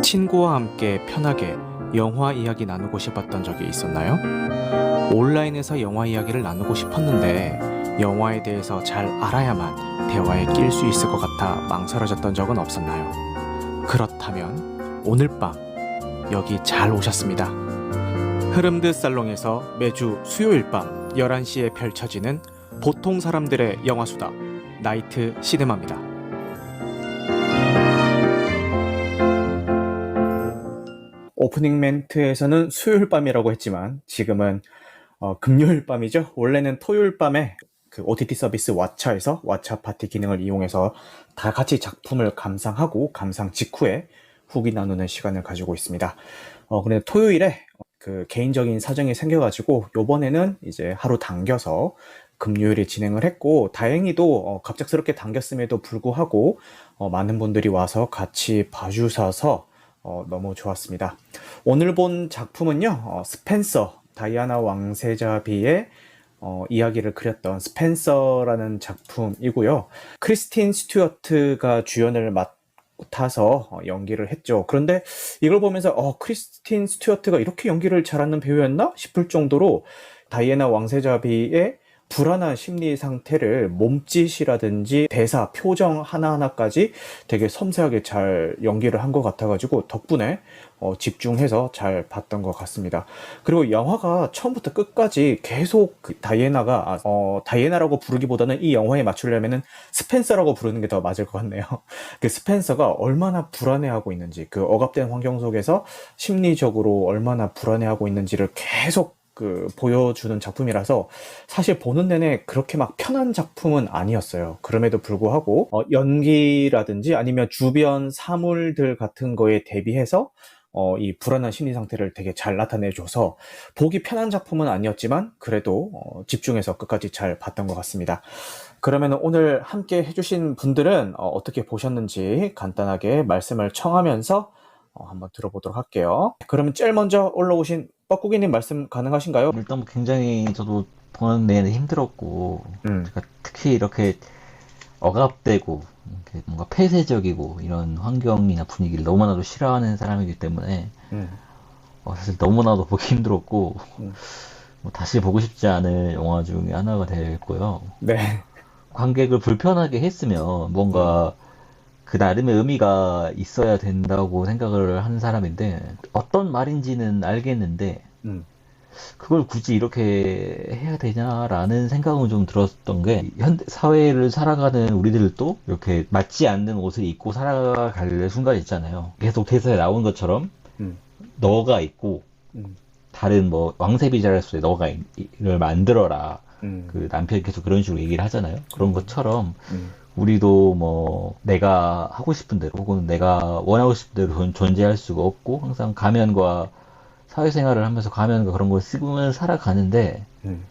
친구와 함께 편하게 영화 이야기 나누고 싶었던 적이 있었나요? 온라인에서 영화 이야기를 나누고 싶었는데 영화에 대해서 잘 알아야만 대화에 낄 수 있을 것 같아 망설여졌던 적은 없었나요? 그렇다면 오늘 밤 여기 잘 오셨습니다. 흐름드 살롱에서 매주 수요일 밤 11시에 펼쳐지는 보통 사람들의 영화수다 나이트 시네마입니다. 오프닝 멘트에서는 수요일 밤이라고 했지만 지금은 금요일 밤이죠. 원래는 토요일 밤에 그 OTT 서비스 왓챠에서 왓챠 파티 기능을 이용해서 다 같이 작품을 감상하고 감상 직후에 후기 나누는 시간을 가지고 있습니다. 근데 토요일에 그 개인적인 사정이 생겨가지고 요번에는 이제 하루 당겨서 금요일에 진행을 했고, 다행히도 갑작스럽게 당겼음에도 불구하고 많은 분들이 와서 같이 봐주셔서 너무 좋았습니다. 오늘 본 작품은요, 스펜서, 다이아나 왕세자비의 이야기를 그렸던 스펜서라는 작품이고요. 크리스틴 스튜어트가 주연을 맡아서 연기를 했죠. 그런데 이걸 보면서 크리스틴 스튜어트가 이렇게 연기를 잘하는 배우였나 싶을 정도로 다이애나 왕세자비의 불안한 심리 상태를 몸짓이라든지 대사, 표정 하나하나까지 되게 섬세하게 잘 연기를 한 것 같아가지고 덕분에 집중해서 잘 봤던 것 같습니다. 그리고 영화가 처음부터 끝까지 계속 그 다이애나가 다이애나라고 부르기보다는 이 영화에 맞추려면은 스펜서라고 부르는 게 더 맞을 것 같네요. 그 스펜서가 얼마나 불안해하고 있는지, 그 억압된 환경 속에서 심리적으로 얼마나 불안해하고 있는지를 계속 보여주는 작품이라서 사실 보는 내내 그렇게 막 편한 작품은 아니었어요. 그럼에도 불구하고 연기라든지 아니면 주변 사물들 같은 거에 대비해서 이 불안한 심리 상태를 되게 잘 나타내줘서 보기 편한 작품은 아니었지만 그래도 집중해서 끝까지 잘 봤던 것 같습니다. 그러면 오늘 함께 해주신 분들은 어떻게 보셨는지 간단하게 말씀을 청하면서 한번 들어보도록 할게요. 그러면 제일 먼저 올라오신 뻐꾸기님 말씀 가능하신가요? 일단 뭐 굉장히 저도 보는 내내 힘들었고, 음, 제가 특히 이렇게 억압되고 이렇게 뭔가 폐쇄적이고 이런 환경이나 분위기를 너무나도 싫어하는 사람이기 때문에 음, 사실 너무나도 보기 힘들었고, 음. 뭐 다시 보고 싶지 않은 영화 중에 하나가 됐고요. 네. 관객을 불편하게 했으면 음, 뭔가 그 나름의 의미가 있어야 된다고 생각을 하는 사람인데, 어떤 말인지는 알겠는데 음, 그걸 굳이 이렇게 해야 되냐라는 생각은 좀 들었던 게, 현대 사회를 살아가는 우리들도 이렇게 맞지 않는 옷을 입고 살아갈 순간 있잖아요. 계속 대사에 나온 것처럼 음, 너가 있고 음, 다른 뭐 왕세비자랄소에 를 만들어라. 음, 그 남편이 계속 그런 식으로 얘기를 하잖아요. 그런 음, 것처럼 음, 우리도 뭐 내가 하고 싶은 대로 혹은 내가 원하고 싶은 대로 존재할 수가 없고, 항상 가면과 사회생활을 하면서 가면과 그런 걸 쓰면서 살아가는데, 음,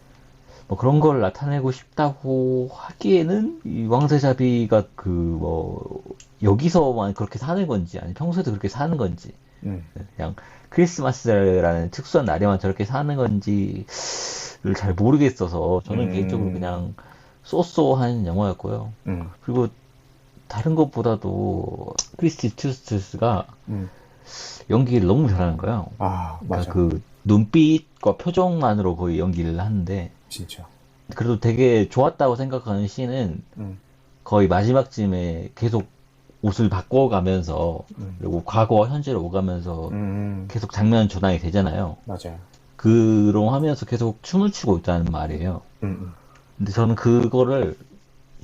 뭐 그런 걸 나타내고 싶다고 하기에는 이 왕세자비가 그 뭐 여기서만 그렇게 사는 건지 아니 평소에도 그렇게 사는 건지, 음, 그냥 크리스마스라는 특수한 날에만 저렇게 사는 건지를 잘 모르겠어서 저는 개인적으로 음, 그냥 쏘쏘한 영화였고요. 음, 그리고 다른 것보다도 크리스티 투스가 음. 연기를 너무 잘하는 거예요. 아, 그러니까 맞아. 그 눈빛과 표정만으로 거의 연기를 하는데, 진짜. 그래도 되게 좋았다고 생각하는 씬은 음, 거의 마지막쯤에 계속 옷을 바꿔가면서, 음, 그리고 과거와 현재로 오가면서 음, 계속 장면 전환이 되잖아요. 맞아요. 그런 하면서 계속 춤을 추고 있다는 말이에요. 음, 근데 저는 그거를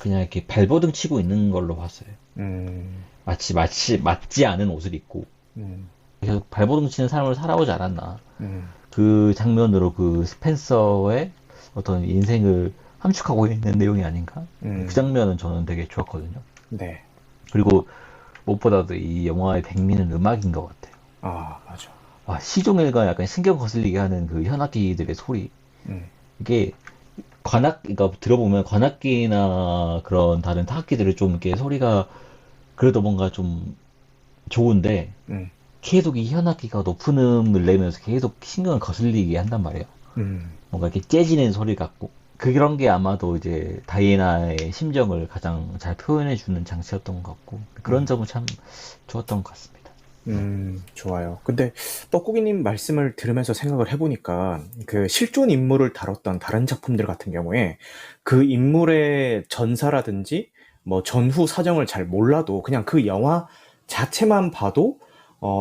그냥 이렇게 발버둥 치고 있는 걸로 봤어요. 음, 마치 맞지 않은 옷을 입고 음, 계속 발버둥 치는 사람을 살아오지 않았나. 음, 그 장면으로 그 스펜서의 어떤 인생을 함축하고 있는 내용이 아닌가? 그 음, 장면은 저는 되게 좋았거든요. 네. 그리고 무엇보다도 이 영화의 백미는 음악인 것 같아요. 아, 맞아. 시종일관 약간 신경 거슬리게 하는 그 현악기들의 소리. 음, 이게 그러니까 들어보면 관악기나 그런 다른 타악기들을 좀 이렇게 소리가 그래도 뭔가 좀 좋은데, 음, 계속 이 현악기가 높은 음을 내면서 계속 신경을 거슬리게 한단 말이에요. 음, 뭔가 이렇게 재지는 소리 같고. 그런 게 아마도 이제 다이애나의 심정을 가장 잘 표현해주는 장치였던 것 같고, 그런 음. 점은 참 좋았던 것 같습니다. 좋아요. 근데 떡국이님 말씀을 들으면서 생각을 해보니까 그 실존 인물을 다뤘던 다른 작품들 같은 경우에 그 인물의 전사라든지 뭐 전후 사정을 잘 몰라도 그냥 그 영화 자체만 봐도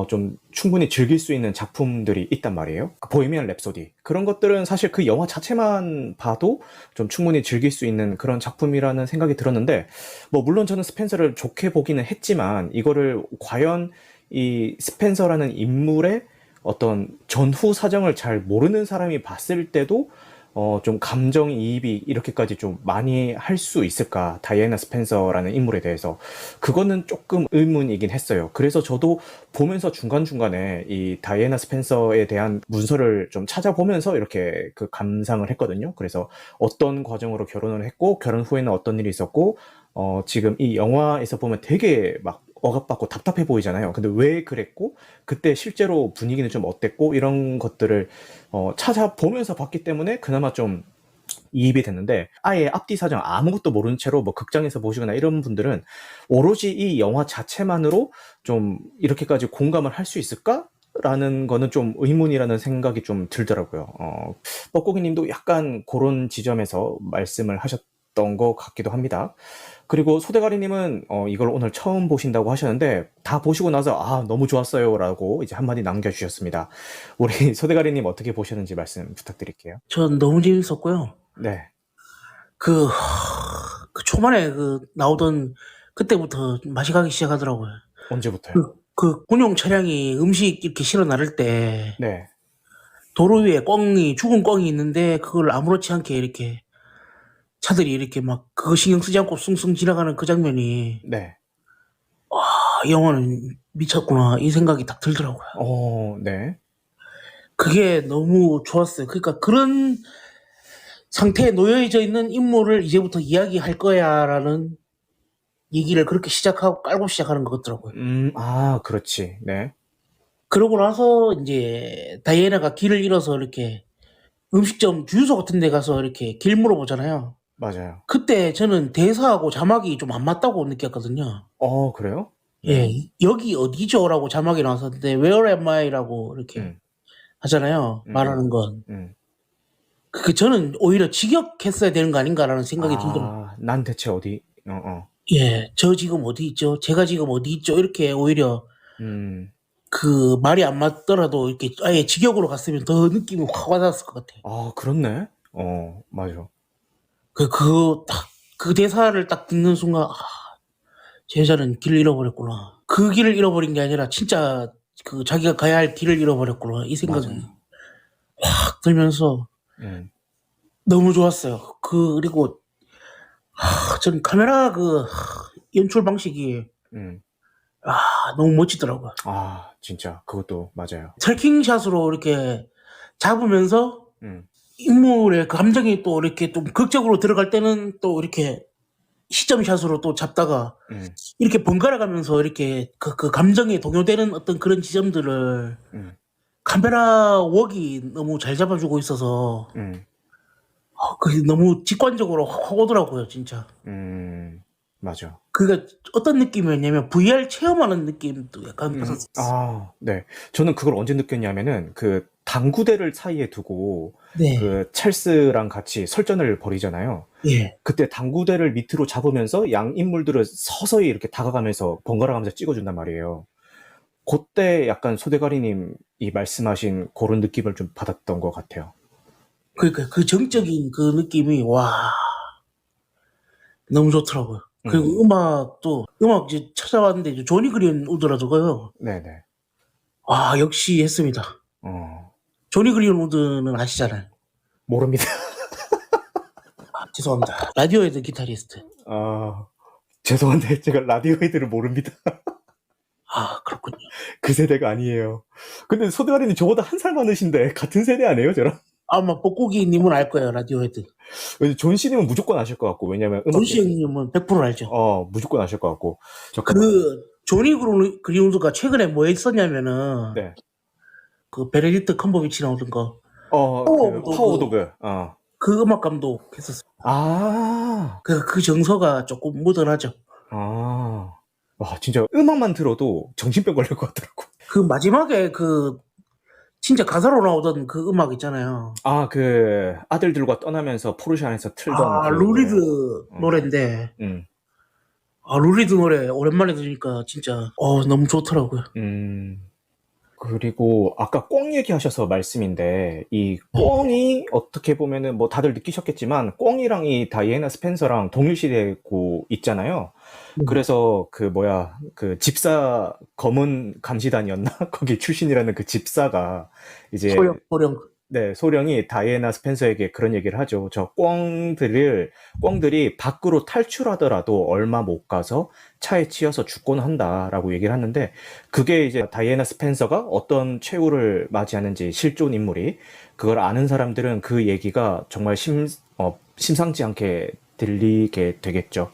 좀 충분히 즐길 수 있는 작품들이 있단 말이에요. 그 보헤미안 랩소디. 그런 것들은 사실 그 영화 자체만 봐도 좀 충분히 즐길 수 있는 그런 작품이라는 생각이 들었는데, 뭐, 물론 저는 스펜서를 좋게 보기는 했지만, 이거를 과연 이 스펜서라는 인물의 어떤 전후 사정을 잘 모르는 사람이 봤을 때도 좀 감정이입이 이렇게까지 좀 많이 할 수 있을까? 다이애나 스펜서라는 인물에 대해서. 그거는 조금 의문이긴 했어요. 그래서 저도 보면서 중간중간에 이 다이애나 스펜서에 대한 문서를 좀 찾아보면서 이렇게 그 감상을 했거든요. 그래서 어떤 과정으로 결혼을 했고, 결혼 후에는 어떤 일이 있었고, 지금 이 영화에서 보면 되게 막 억압받고 답답해 보이잖아요. 근데 왜 그랬고, 그때 실제로 분위기는 좀 어땠고, 이런 것들을 찾아보면서 봤기 때문에 그나마 좀 이입이 됐는데, 아예 앞뒤 사정 아무것도 모르는 채로 뭐 극장에서 보시거나 이런 분들은 오로지 이 영화 자체만으로 좀 이렇게까지 공감을 할 수 있을까? 라는 거는 좀 의문이라는 생각이 좀 들더라고요. 뻐꾸기 님도 약간 그런 지점에서 말씀을 하셨던 것 같기도 합니다. 그리고 소대가리님은 이걸 오늘 처음 보신다고 하셨는데 다 보시고 나서 너무 좋았어요라고 이제 한마디 남겨주셨습니다. 우리 소대가리님 어떻게 보셨는지 말씀 부탁드릴게요. 전 너무 재밌었고요. 네, 그, 그 초반에 그 나오던 그때부터 맛이 가기 시작하더라고요. 언제부터요? 그 군용 차량이 음식 이렇게 실어 나를 때 네, 도로 위에 죽은 꿩이 있는데 그걸 아무렇지 않게 이렇게 차들이 이렇게 막 그거 신경 쓰지 않고 숭숭 지나가는 그 장면이 네, 이 영화는 미쳤구나 이 생각이 딱 들더라고요. 네, 그게 너무 좋았어요. 그러니까 그런 상태에 놓여져 있는 인물을 이제부터 이야기할 거야라는 얘기를 그렇게 시작하고 깔고 시작하는 것 같더라고요. 그렇지, 네, 그러고 나서 이제 다이애나가 길을 잃어서 이렇게 음식점 주유소 같은 데 가서 이렇게 길 물어보잖아요. 맞아요. 그때 저는 대사하고 자막이 좀 안 맞다고 느꼈거든요. 그래요? 예, 네, 여기 어디죠? 라고 자막이 나왔었는데 Where am I? 라고 이렇게 음, 하잖아요. 음, 음, 말하는 건. 음. 저는 오히려 직역했어야 되는 거 아닌가라는 생각이 들더라고요. 난 대체 어디, 예, 저 지금 어디 있죠? 제가 지금 어디 있죠? 이렇게 오히려 음, 그 말이 안 맞더라도 이렇게 아예 직역으로 갔으면 더 느낌이 확 와닿았을 것 같아요. 그렇네. 맞아. 그 대사를 딱 듣는 순간, 제 여자는 길을 잃어버렸구나. 그 길을 잃어버린 게 아니라 진짜 그 자기가 가야 할 길을 잃어버렸구나. 이 생각이 맞아요. 확 들면서 음, 너무 좋았어요. 그리고, 전 카메라 연출 방식이, 음. 너무 멋지더라고요. 진짜, 그것도 맞아요. 트래킹샷으로 이렇게 잡으면서 음, 인물의 그 감정이 또 이렇게 좀 극적으로 들어갈 때는 또 이렇게 시점샷으로 또 잡다가 음, 이렇게 번갈아 가면서 이렇게 그 감정에 동요되는 어떤 그런 지점들을 음, 카메라 웍이 너무 잘 잡아주고 있어서 음, 그게 너무 직관적으로 확 오더라고요, 진짜. 맞아. 그게 어떤 느낌이었냐면 VR 체험하는 느낌도 약간 받았었어요. 네. 저는 그걸 언제 느꼈냐면은 그 당구대를 사이에 두고 네, 그 찰스랑 같이 설전을 벌이잖아요. 예. 그때 당구대를 밑으로 잡으면서 양 인물들을 서서히 이렇게 다가가면서 번갈아 가면서 찍어준단 말이에요. 그때 약간 소대가리님이 말씀하신 그런 느낌을 좀 받았던 것 같아요. 그러니까 그 정적인 그 느낌이 너무 좋더라고요. 그리고 음악 이제 찾아왔는데 이제 조니 그린 우드라고요. 네네. 역시 했습니다. 어, 조니 그린 우드는 아시잖아요. 모릅니다. 죄송합니다. 라디오헤드 기타리스트. 죄송한데 제가 라디오헤드를 모릅니다. 그렇군요. 그 세대가 아니에요. 근데 소대가리님 저보다 한 살 많으신데 같은 세대 아니에요, 저랑? 아마 뻐꾸기님은 알 거예요, 라디오헤드. 존 씨님은 무조건 아실 것 같고, 왜냐면 존시 형님은 100% 알죠. 무조건 아실 것 같고. 잠깐만. 조니 그린 우드가 최근에 뭐 했었냐면은, 네. 그 베네딕트 컴버비치 나오던 거. 파워도그. 그 음악 감독했었어요. 아, 그 정서가 조금 묻어나죠. 아. 와, 진짜 음악만 들어도 정신병 걸릴 것 같더라고. 그 마지막에 그 진짜 가사로 나오던 그 음악 있잖아요. 아, 그 아들들과 떠나면서 포르쉐 안에서 틀던 아, 그 루리드 노래. 노래인데, 음. 아, 루리드 노래 오랜만에 들으니까 진짜, 너무 좋더라고요. 그리고 아까 꽁 얘기하셔서 말씀인데 이 꽁이 어떻게 보면은 뭐 다들 느끼셨겠지만 꽁이랑 이 다이애나 스펜서랑 동일시대고 있잖아요. 그래서 그 뭐야 그 집사 검은 감시단이었나? 거기 출신이라는 그 집사가 이제 소령. 네, 소령이 다이애나 스펜서에게 그런 얘기를 하죠. 저 꿩들이 밖으로 탈출하더라도 얼마 못 가서 차에 치여서 죽곤 한다라고 얘기를 하는데, 그게 이제 다이애나 스펜서가 어떤 최후를 맞이하는지 실존 인물이, 그걸 아는 사람들은 그 얘기가 정말 심상치 않게 들리게 되겠죠.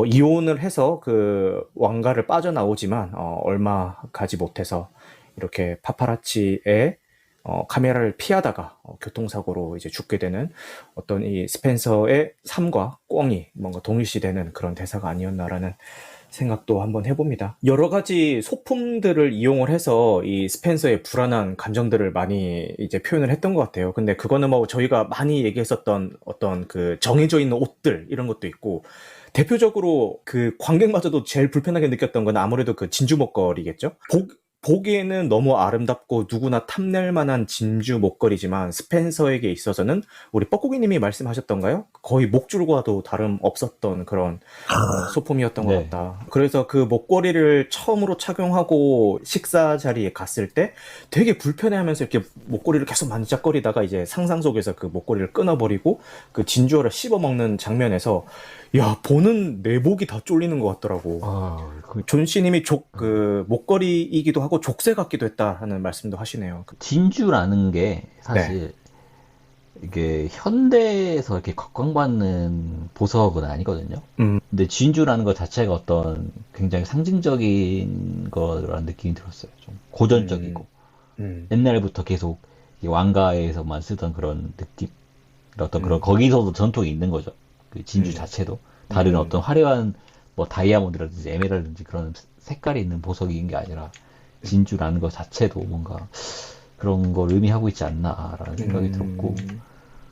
이혼을 해서 그 왕가를 빠져나오지만, 얼마 가지 못해서 이렇게 파파라치의 카메라를 피하다가 교통사고로 이제 죽게 되는 어떤 이 스펜서의 삶과 꽁이 뭔가 동일시되는 그런 대사가 아니었나라는 생각도 한번 해봅니다. 여러 가지 소품들을 이용을 해서 이 스펜서의 불안한 감정들을 많이 이제 표현을 했던 것 같아요. 근데 그거는 뭐 저희가 많이 얘기했었던 어떤 그 정해져 있는 옷들 이런 것도 있고, 대표적으로 그 관객마저도 제일 불편하게 느꼈던 건 아무래도 그 진주 목걸이겠죠. 보기에는 너무 아름답고 누구나 탐낼 만한 진주 목걸이지만 스펜서에게 있어서는 우리 뻐꾸기님이 말씀하셨던가요? 거의 목줄과도 다름 없었던 그런 소품이었던 것 네. 같다. 그래서 그 목걸이를 처음으로 착용하고 식사 자리에 갔을 때 되게 불편해하면서 이렇게 목걸이를 계속 만지작거리다가 이제 상상 속에서 그 목걸이를 끊어버리고 그 진주어를 씹어먹는 장면에서 야, 보는 내복이 다 쫄리는 것 같더라고. 존 씨님이 그 목걸이이기도 하고 족쇄 같기도 했다라는 말씀도 하시네요. 진주라는 게 사실 이게 현대에서 이렇게 각광받는 보석은 아니거든요. 근데 진주라는 것 자체가 어떤 굉장히 상징적인 거라는 느낌이 들었어요. 좀 고전적이고 옛날부터 계속 이 왕가에서만 쓰던 그런 느낌, 어떤 그런 거기서도 전통이 있는 거죠. 그 진주 자체도 다른 어떤 화려한 뭐 다이아몬드라든지 에메랄드든지 그런 색깔이 있는 보석인 게 아니라 진주라는 것 자체도 뭔가 그런 걸 의미하고 있지 않나라는 생각이 들었고,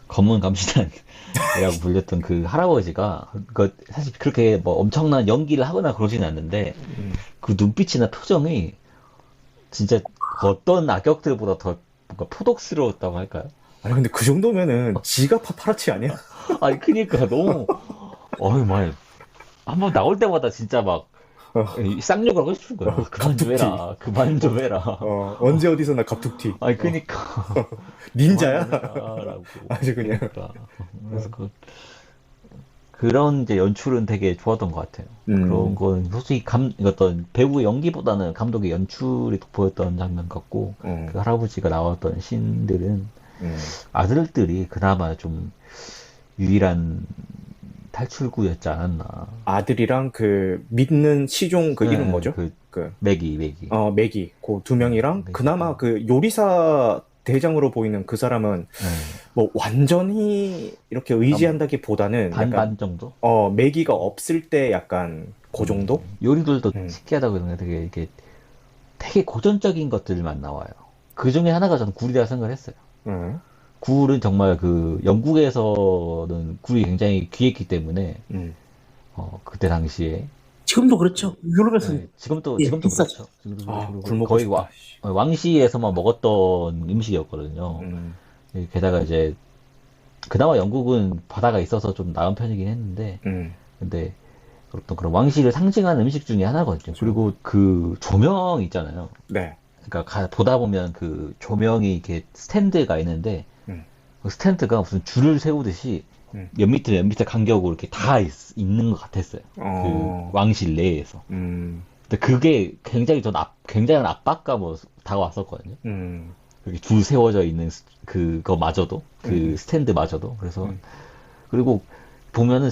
검은 감시단이라고 불렸던 그 할아버지가 사실 그렇게 뭐 엄청난 연기를 하거나 그러진 않는데 그 눈빛이나 표정이 진짜 어떤 악역들보다 더 뭔가 포독스러웠다고 할까요? 아니 근데 그 정도면은 지가 파파라치 아니야? 아니 그니까 너무 말 한번 나올 때마다 진짜 막 쌍욕을 하고 싶은 거야. 그만 좀 해라. 그만 좀 해라. 언제 어디서나 갑툭튀. 아니 그니까 닌자야? 라고. 아주 그냥. 그래서 그런 이제 연출은 되게 좋았던 것 같아요. 그런 건 솔직히 어떤 배우의 연기보다는 감독의 연출이 돋보였던 장면 같고, 그 할아버지가 나왔던 씬들은 아들들이 그나마 좀 유일한 탈출구였지 않았나. 아들이랑 그 믿는 시종 그 이름 뭐죠? 매기. 매기. 그 두 명이랑 매기. 그나마 그 요리사 대장으로 보이는 그 사람은 뭐 완전히 이렇게 의지한다기보다는 반 정도? 매기가 없을 때 약간 그 정도? 요리들도 특이하다고 그러는 게 되게 고전적인 것들만 나와요. 그 중에 하나가 저는 굴이라 생각을 했어요. 굴은 정말 그 영국에서는 굴이 굉장히 귀했기 때문에 그때 당시에 지금도 그렇죠. 유럽에서는. 지금도 비싸죠. 그렇죠. 굴 먹고 거의 싶다. 왕시에서만 먹었던 음식이었거든요. 게다가 이제 그나마 영국은 바다가 있어서 좀 나은 편이긴 했는데, 근데 어떤 그런 왕실을 상징하는 음식 중에 하나거든요. 그리고 그 조명 있잖아요. 네. 그러니까 보다 보면 그 조명이 이렇게 스탠드가 있는데 그 스탠드가 무슨 줄을 세우듯이 몇 미터 간격으로 이렇게 다 있는 것 같았어요. 그 왕실 내에서. 근데 그게 굉장히 굉장한 압박감으로 뭐 다가왔었거든요. 이렇게 줄 세워져 있는 그거마저도, 그 스탠드마저도. 그래서 그리고 보면은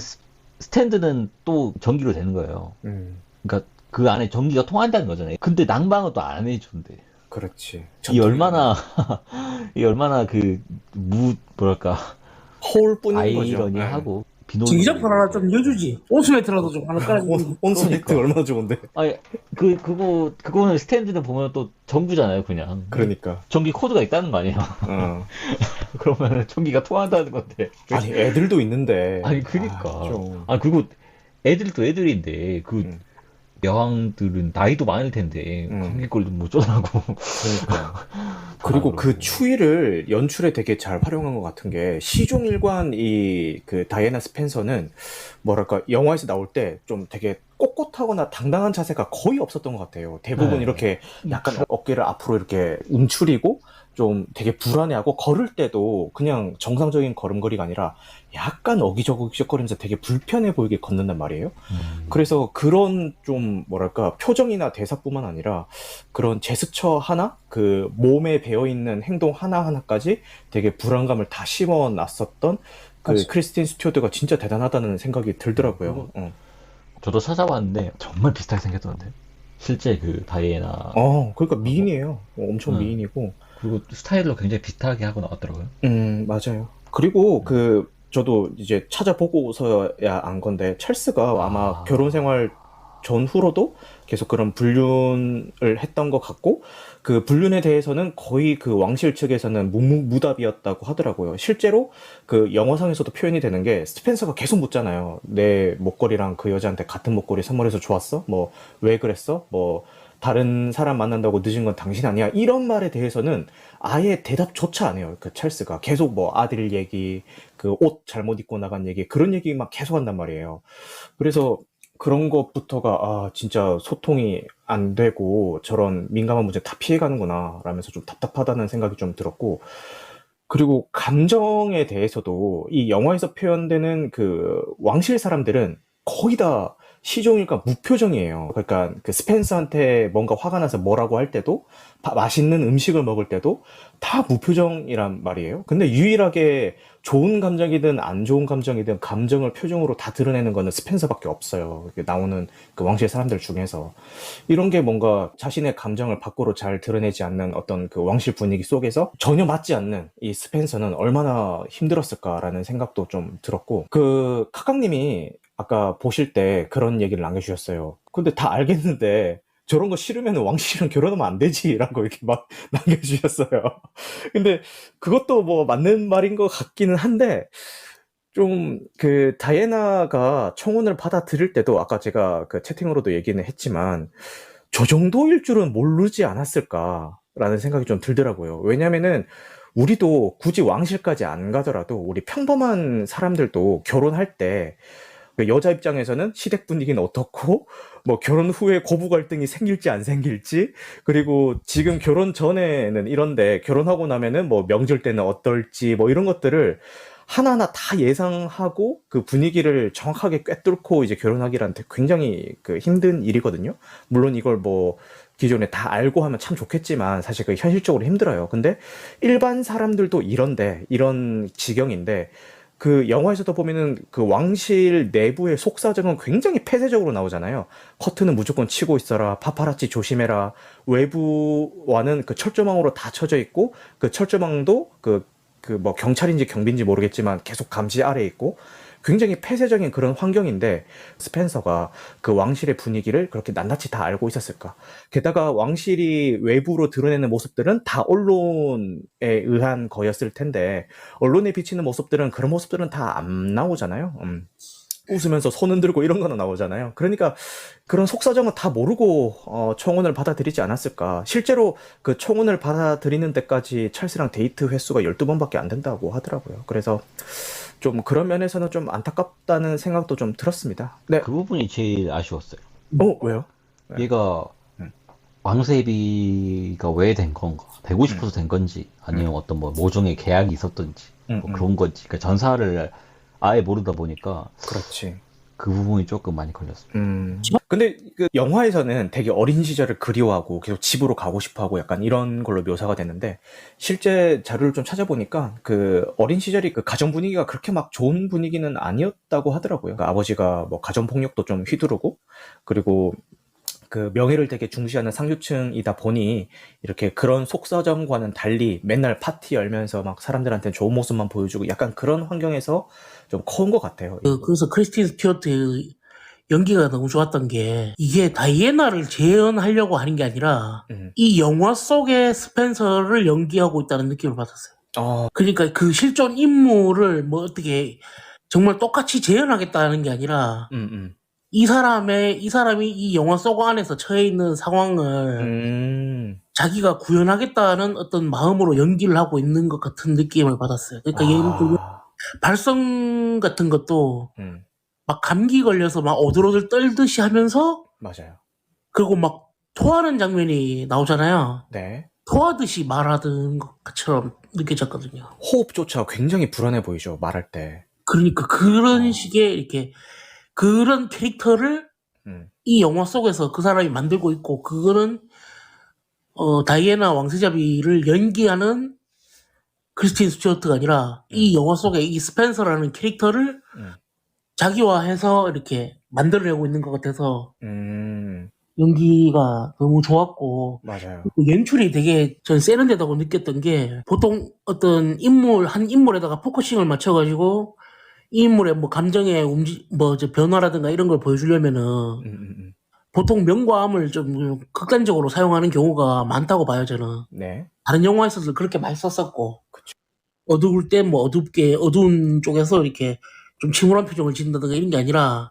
스탠드는 또 전기로 되는 거예요. 그러니까 그 안에 전기가 통한다는 거잖아요. 근데 난방은 또 안 해준대. 그렇지. 이 얼마나 뭐랄까 허울 뿐인 거죠. 아이러니하고 비놀. 전기장판 하나 좀 여주지. 온수매트라도 좀 하나 깔아주지. 온수매트 얼마나 좋은데. 아니 그거는 스탠드는 보면 또 전구잖아요, 그냥. 그러니까. 전기 코드가 있다는 거 아니에요? 어. 그러면 전기가 통한다는 건데. 아니 애들도 있는데. 아니 그니까. 좀. 그리고 애들도 애들인데 그 음. 여왕들은 나이도 많을 텐데 감기걸도 못 전하고. 그러니까. 그리고 그 추위를 연출에 되게 잘 활용한 것 같은 게 시종일관 이 그 다이애나 스펜서는 뭐랄까 영화에서 나올 때 좀 되게 꼿꼿하거나 당당한 자세가 거의 없었던 것 같아요. 대부분 네. 이렇게 약간 어깨를 앞으로 이렇게 움츠리고 좀 되게 불안해하고 걸을 때도 그냥 정상적인 걸음걸이가 아니라 약간 어기적거리면서 되게 불편해 보이게 걷는단 말이에요. 그래서 그런 좀 뭐랄까 표정이나 대사뿐만 아니라 그런 제스처 하나, 그 몸에 배어 있는 행동 하나하나까지 되게 불안감을 다 심어 놨었던 그 맞아. 크리스틴 스튜어드가 진짜 대단하다는 생각이 들더라고요. 저도 찾아봤는데 정말 비슷하게 생겼던데. 실제 그 다이애나. 그러니까 미인이에요. 엄청 미인이고. 그리고 스타일로 굉장히 비슷하게 하고 나왔더라고요. 맞아요. 그리고 저도 이제 찾아보고서야 안 건데, 찰스가 아마 결혼 생활 전후로도 계속 그런 불륜을 했던 것 같고, 그 불륜에 대해서는 거의 그 왕실 측에서는 묵묵무답이었다고 하더라고요. 실제로 그 영화상에서도 표현이 되는 게 스펜서가 계속 묻잖아요. 내 목걸이랑 그 여자한테 같은 목걸이 선물해서 좋았어? 뭐, 왜 그랬어? 뭐, 다른 사람 만난다고 늦은 건 당신 아니야? 이런 말에 대해서는 아예 대답조차 안 해요. 그 찰스가 계속 뭐 아들 얘기, 그 옷 잘못 입고 나간 얘기, 그런 얘기 막 계속 한단 말이에요. 그래서 그런 것부터가 진짜 소통이 안 되고 저런 민감한 문제 다 피해가는구나 라면서 좀 답답하다는 생각이 좀 들었고, 그리고 감정에 대해서도 이 영화에서 표현되는 그 왕실 사람들은 거의 다 시종일관 무표정이에요. 그러니까 그 스펜서한테 뭔가 화가 나서 뭐라고 할 때도, 맛있는 음식을 먹을 때도 다 무표정이란 말이에요. 근데 유일하게 좋은 감정이든 안 좋은 감정이든 감정을 표정으로 다 드러내는 거는 스펜서밖에 없어요. 나오는 그 왕실 사람들 중에서. 이런 게 뭔가 자신의 감정을 밖으로 잘 드러내지 않는 어떤 그 왕실 분위기 속에서 전혀 맞지 않는 이 스펜서는 얼마나 힘들었을까라는 생각도 좀 들었고, 그 카강님이 아까 보실 때 그런 얘기를 남겨주셨어요. 근데 다 알겠는데 저런 거 싫으면 왕실이랑 결혼하면 안 되지라고 이렇게 막 남겨주셨어요. 근데 그것도 뭐 맞는 말인 것 같기는 한데, 좀 그 다이애나가 청혼을 받아들일 때도 아까 제가 그 채팅으로도 얘기는 했지만 저 정도일 줄은 모르지 않았을까라는 생각이 좀 들더라고요. 왜냐면은 우리도 굳이 왕실까지 안 가더라도 우리 평범한 사람들도 결혼할 때 그 여자 입장에서는 시댁 분위기는 어떻고, 뭐 결혼 후에 고부 갈등이 생길지 안 생길지, 그리고 지금 결혼 전에는 이런데 결혼하고 나면은 뭐 명절 때는 어떨지, 뭐 이런 것들을 하나하나 다 예상하고 그 분위기를 정확하게 꿰뚫고 이제 결혼하기란 굉장히 그 힘든 일이거든요. 물론 이걸 뭐 기존에 다 알고 하면 참 좋겠지만 사실 그 현실적으로 힘들어요. 근데 일반 사람들도 이런 지경인데, 그 영화에서도 보면은 그 왕실 내부의 속사정은 굉장히 폐쇄적으로 나오잖아요. 커튼은 무조건 치고 있어라, 파파라치 조심해라, 외부와는 그 철조망으로 다 쳐져 있고, 그 철조망도 그 뭐 경찰인지 경비인지 모르겠지만 계속 감시 아래에 있고, 굉장히 폐쇄적인 그런 환경인데 스펜서가 그 왕실의 분위기를 그렇게 낱낱이 다 알고 있었을까? 게다가 왕실이 외부로 드러내는 모습들은 다 언론에 의한 거였을 텐데, 언론에 비치는 모습들은 그런 모습들은 다 안 나오잖아요. 웃으면서 손 흔들고 이런 거는 나오잖아요. 그러니까 그런 속사정은 다 모르고 청혼을 받아들이지 않았을까. 실제로 그 청혼을 받아들이는 데까지 찰스랑 데이트 횟수가 12번밖에 안 된다고 하더라고요. 그래서 좀 그런 면에서는 좀 안타깝다는 생각도 좀 들었습니다. 네. 그 부분이 제일 아쉬웠어요. 왜요? 얘가 왕세비가 왜 된 건가? 되고 싶어서 된 건지, 아니면 어떤 뭐 모종의 계약이 있었던지, 뭐 그런 건지. 그러니까 전사를 아예 모르다 보니까 그렇지. 그 부분이 조금 많이 걸렸어요. 근데 그 영화에서는 되게 어린 시절을 그리워하고 계속 집으로 가고 싶어하고 약간 이런 걸로 묘사가 됐는데, 실제 자료를 좀 찾아보니까 그 어린 시절이 그 가정 분위기가 그렇게 막 좋은 분위기는 아니었다고 하더라고요. 그러니까 아버지가 뭐 가정 폭력도 좀 휘두르고, 그리고 그 명예를 되게 중시하는 상류층이다 보니 이렇게 그런 속사정과는 달리 맨날 파티 열면서 막 사람들한테 좋은 모습만 보여주고 약간 그런 환경에서 좀 커온 것 같아요. 그래서 크리스틴 스튜어트의 연기가 너무 좋았던 게 이게 다이애나를 재현하려고 하는 게 아니라 이 영화 속의 스펜서를 연기하고 있다는 느낌을 받았어요. 그러니까 그 실존 인물을 뭐 어떻게 정말 똑같이 재현하겠다는 게 아니라 이 사람이 이 영화 속 안에서 처해 있는 상황을 자기가 구현하겠다는 어떤 마음으로 연기를 하고 있는 것 같은 느낌을 받았어요. 그러니까 예를 들면 발성 같은 것도 막 감기 걸려서 막 오들오들 떨듯이 하면서 맞아요. 그리고 막 토하는 장면이 나오잖아요. 네. 토하듯이 말하는 것처럼 느껴졌거든요. 호흡조차 굉장히 불안해 보이죠, 말할 때. 그러니까 그런 식의 이렇게 그런 캐릭터를 이 영화 속에서 그 사람이 만들고 있고 그거는 다이애나 왕세자비를 연기하는 크리스틴 스튜어트가 아니라 이 영화 속에 이 스펜서라는 캐릭터를 자기화해서 이렇게 만들어내고 있는 것 같아서 연기가 너무 좋았고 맞아요. 연출이 되게 전 세련되다고 느꼈던 게 보통 어떤 한 인물에다가 포커싱을 맞춰가지고 이 인물의 뭐 감정의 변화라든가 이런 걸 보여주려면은 보통 명과암을 좀 극단적으로 사용하는 경우가 많다고 봐요, 저는. 네. 다른 영화에서도 그렇게 많이 썼었고. 어두울 때 뭐 어둡게 어두운 쪽에서 이렇게 좀 침울한 표정을 짓는다든가 이런 게 아니라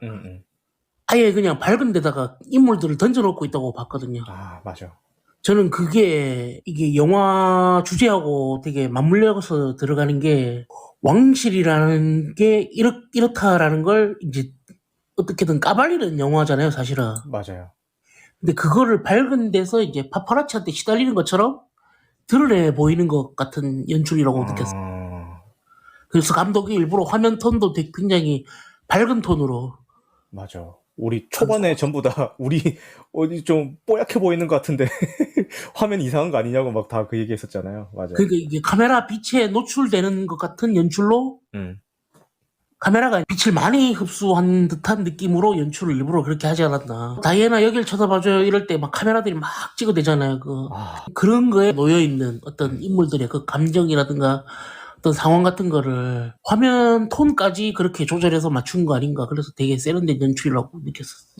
아예 그냥 밝은 데다가 인물들을 던져놓고 있다고 봤거든요. 맞아. 저는 이게 영화 주제하고 되게 맞물려서 들어가는 게 왕실이라는 게 이렇다라는 걸 이제 어떻게든 까발리는 영화잖아요, 사실은. 맞아요. 근데 그거를 밝은 데서 이제 파파라치한테 시달리는 것처럼 드러내 보이는 것 같은 연출이라고 느꼈어요. 그래서 감독이 일부러 화면 톤도 되게 굉장히 밝은 톤으로. 맞아. 우리 초반에 전부 다 우리 어디 좀 뽀얗게 보이는 것 같은데 화면 이상한 거 아니냐고 막 다 그 얘기 했었잖아요. 맞아요. 그러니까 이게 카메라 빛에 노출되는 것 같은 연출로 카메라가 빛을 많이 흡수한 듯한 느낌으로 연출을 일부러 그렇게 하지 않았나. 다이애나 여길 쳐다봐줘요 이럴 때 막 카메라들이 막 찍어대잖아요. 그런 거에 놓여있는 어떤 인물들의 그 감정이라든가 어떤 상황 같은 거를 화면 톤까지 그렇게 조절해서 맞춘 거 아닌가. 그래서 되게 세련된 연출이라고 느꼈었어요.